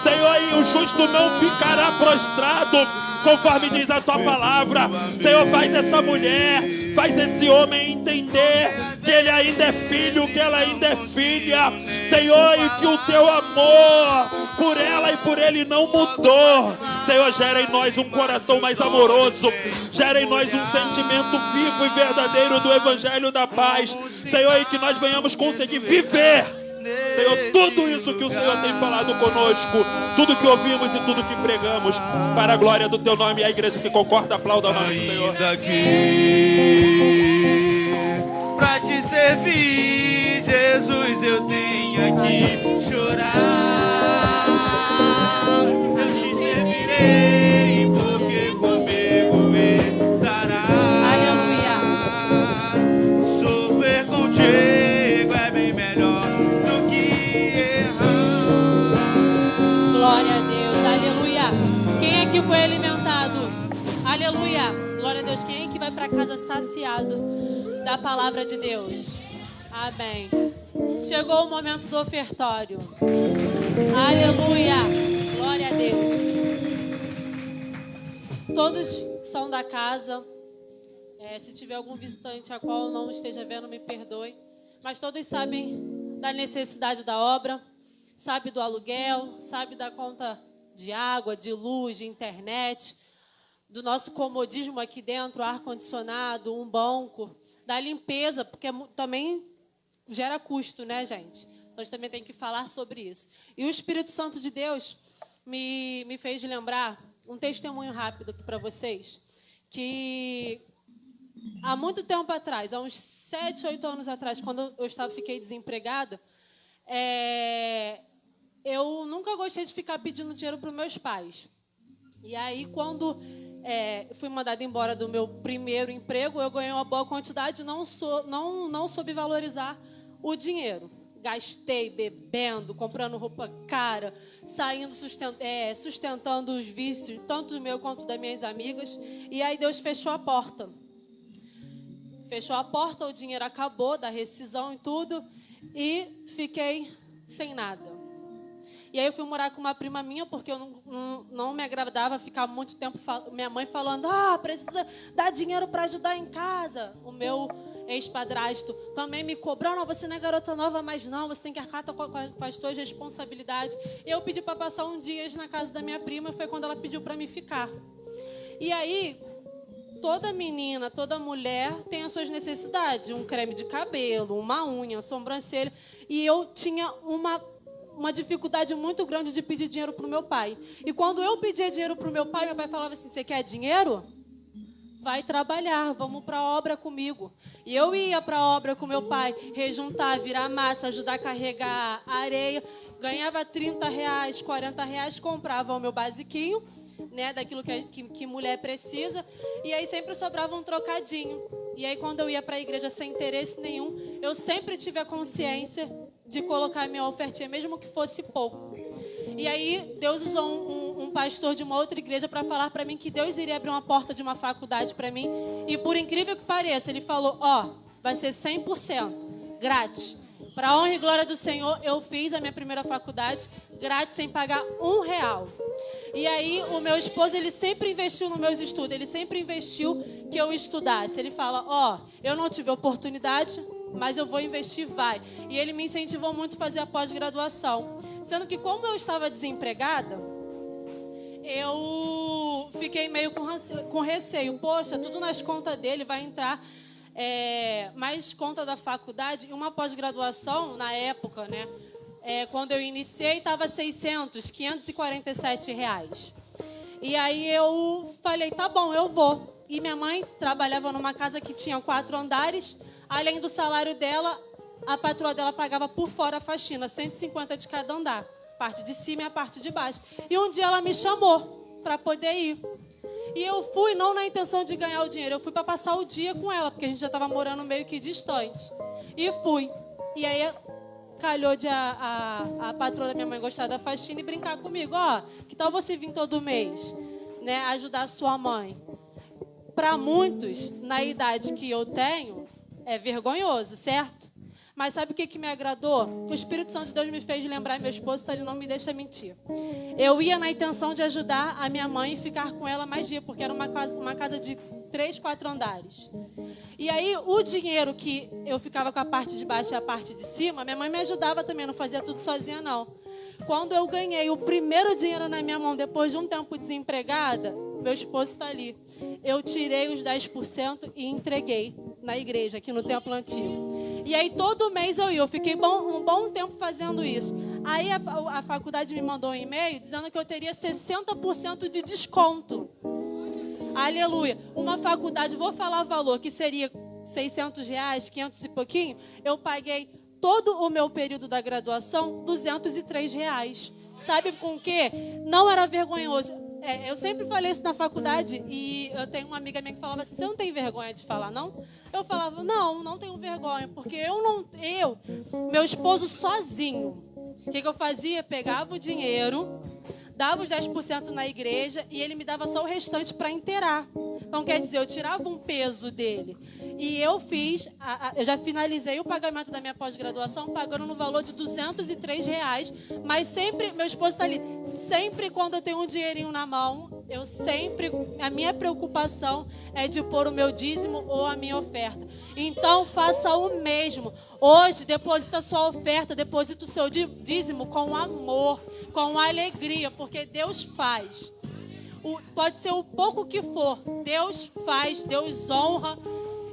Senhor, e o justo não ficará prostrado, conforme diz a Tua palavra. Senhor, faz essa mulher, faz esse homem entender que ele ainda é filho, que ela ainda é filha. Senhor, e que o Teu amor por ela e por ele não mudou. Senhor, gera em nós um coração mais amoroso, gera em nós um sentimento vivo e verdadeiro do Evangelho da paz. Senhor, e que nós venhamos conseguir viver, Senhor, tudo isso que o Senhor tem falado conosco, tudo que ouvimos e tudo que pregamos, para a glória do Teu nome. E a igreja que concorda, aplauda o nome do Senhor. Para te servir, Jesus, eu tenho que chorar. sei, porque comigo estará. Aleluia. Sofrer contigo é bem melhor do que errar. Glória a Deus. Aleluia. Quem aqui foi alimentado? Aleluia. Glória a Deus. Quem é que vai para casa saciado da palavra de Deus? Amém. Chegou o momento do ofertório. Aleluia. Glória a Deus. Todos são da casa. Se tiver algum visitante a qual não esteja vendo, me perdoe. Mas todos sabem da necessidade da obra, sabe do aluguel, sabe da conta de água, de luz, de internet, do nosso comodismo aqui dentro, ar-condicionado, um banco, da limpeza, porque também gera custo, né, gente? Nós também temos que falar sobre isso. E o Espírito Santo de Deus me fez lembrar um testemunho rápido aqui para vocês, que há muito tempo atrás, há uns 7, 8 anos atrás, quando eu fiquei desempregada, eu nunca gostei de ficar pedindo dinheiro para os meus pais. E aí, quando fui mandada embora do meu primeiro emprego, eu ganhei uma boa quantidade, não soube valorizar o dinheiro. Gastei bebendo, comprando roupa cara, saindo sustentando os vícios, tanto meu quanto das minhas amigas. E aí Deus fechou a porta. Fechou a porta, o dinheiro acabou, da rescisão e tudo, e fiquei sem nada. E aí eu fui morar com uma prima minha, porque eu não me agradava ficar muito tempo minha mãe falando, precisa dar dinheiro para ajudar em casa. O meu ex-padrasto também me cobrou, não, você não é garota nova, mas não, você tem que arcar com as suas responsabilidades. Eu pedi para passar um dia na casa da minha prima, foi quando ela pediu para me ficar. E aí, toda menina, toda mulher tem as suas necessidades, um creme de cabelo, uma unha, sobrancelha, e eu tinha uma dificuldade muito grande de pedir dinheiro para o meu pai. E quando eu pedia dinheiro para o meu pai falava assim, você quer dinheiro? Vai trabalhar, vamos para a obra comigo. E eu ia para a obra com meu pai, rejuntar, virar massa, ajudar a carregar areia. Ganhava R$30, R$40, comprava o meu basiquinho, né, daquilo que mulher precisa. E aí sempre sobrava um trocadinho. E aí quando eu ia para a igreja sem interesse nenhum, eu sempre tive a consciência de colocar minha ofertinha, mesmo que fosse pouco. E aí Deus usou um pastor de uma outra igreja para falar para mim que Deus iria abrir uma porta de uma faculdade para mim. E por incrível que pareça, ele falou, vai ser 100% grátis. Para a honra e glória do Senhor, eu fiz a minha primeira faculdade grátis, sem pagar R$1. E aí o meu esposo, ele sempre investiu nos meus estudos, ele sempre investiu que eu estudasse. Ele fala, eu não tive oportunidade, mas eu vou investir, vai. E ele me incentivou muito a fazer a pós-graduação. Sendo que como eu estava desempregada, eu fiquei meio com receio. Poxa, tudo nas contas dele vai entrar mais conta da faculdade. E uma pós-graduação, na época, né? Quando eu iniciei, estava R$547. E aí eu falei, tá bom, eu vou. E minha mãe trabalhava numa casa que tinha 4 andares. Além do salário dela, a patroa dela pagava por fora a faxina, 150 de cada andar. Parte de cima e a parte de baixo. E um dia ela me chamou para poder ir. E eu fui não na intenção de ganhar o dinheiro, eu fui para passar o dia com ela, porque a gente já estava morando meio que distante. E fui. E aí calhou de a patroa da minha mãe gostar da faxina e brincar comigo. Que tal você vir todo mês, né, ajudar a sua mãe? Para muitos, na idade que eu tenho, é vergonhoso, certo? Mas sabe o que me agradou? O Espírito Santo de Deus me fez lembrar, meu esposo, ele não me deixa mentir. Eu ia na intenção de ajudar a minha mãe e ficar com ela mais dia, porque era uma casa de 3, 4 andares. E aí, o dinheiro que eu ficava com a parte de baixo e a parte de cima, minha mãe me ajudava também, não fazia tudo sozinha, não. Quando eu ganhei o primeiro dinheiro na minha mão, depois de um tempo desempregada, meu esposo está ali. Eu tirei os 10% e entreguei na igreja, aqui no templo antigo. E aí todo mês eu fiquei um bom tempo fazendo isso. Aí a faculdade me mandou um e-mail dizendo que eu teria 60% de desconto. Aleluia. Uma faculdade, vou falar o valor, que seria R$600, 500 e pouquinho. Eu paguei todo o meu período da graduação R$203. Sabe com o quê? Não era vergonhoso. eu sempre falei isso na faculdade e eu tenho uma amiga minha que falava assim, você não tem vergonha de falar, não? Eu falava, não tenho vergonha, porque meu esposo sozinho, o que eu fazia? Pegava o dinheiro, dava os 10% na igreja e ele me dava só o restante para inteirar. Então, quer dizer, eu tirava um peso dele. E eu eu já finalizei o pagamento da minha pós-graduação pagando no valor de R$203, mas sempre, meu esposo está ali, sempre quando eu tenho um dinheirinho na mão, a minha preocupação é de pôr o meu dízimo ou a minha oferta. Então, faça o mesmo. Hoje, deposita a sua oferta, deposita o seu dízimo com amor, com alegria, porque Deus faz. Pode ser o pouco que for, Deus faz, Deus honra.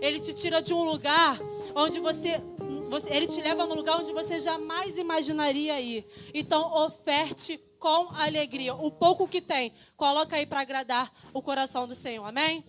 Ele te tira de um lugar onde Ele te leva num lugar onde você jamais imaginaria ir. Então, oferte com alegria. O pouco que tem, coloca aí para agradar o coração do Senhor. Amém?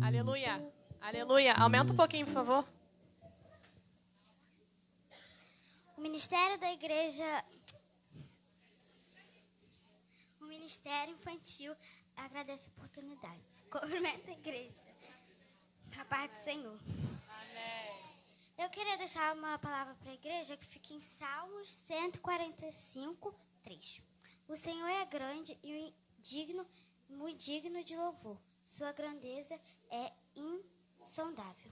Aleluia. Aleluia. Aumenta um pouquinho, por favor. O Ministério da Igreja... O Ministério Infantil agradece a oportunidade. Cumprimenta a igreja. A paz do Senhor. Amém. Eu queria deixar uma palavra para a igreja que fica em Salmos 145, 3. O Senhor é grande e muito digno de louvor. Sua grandeza é insondável.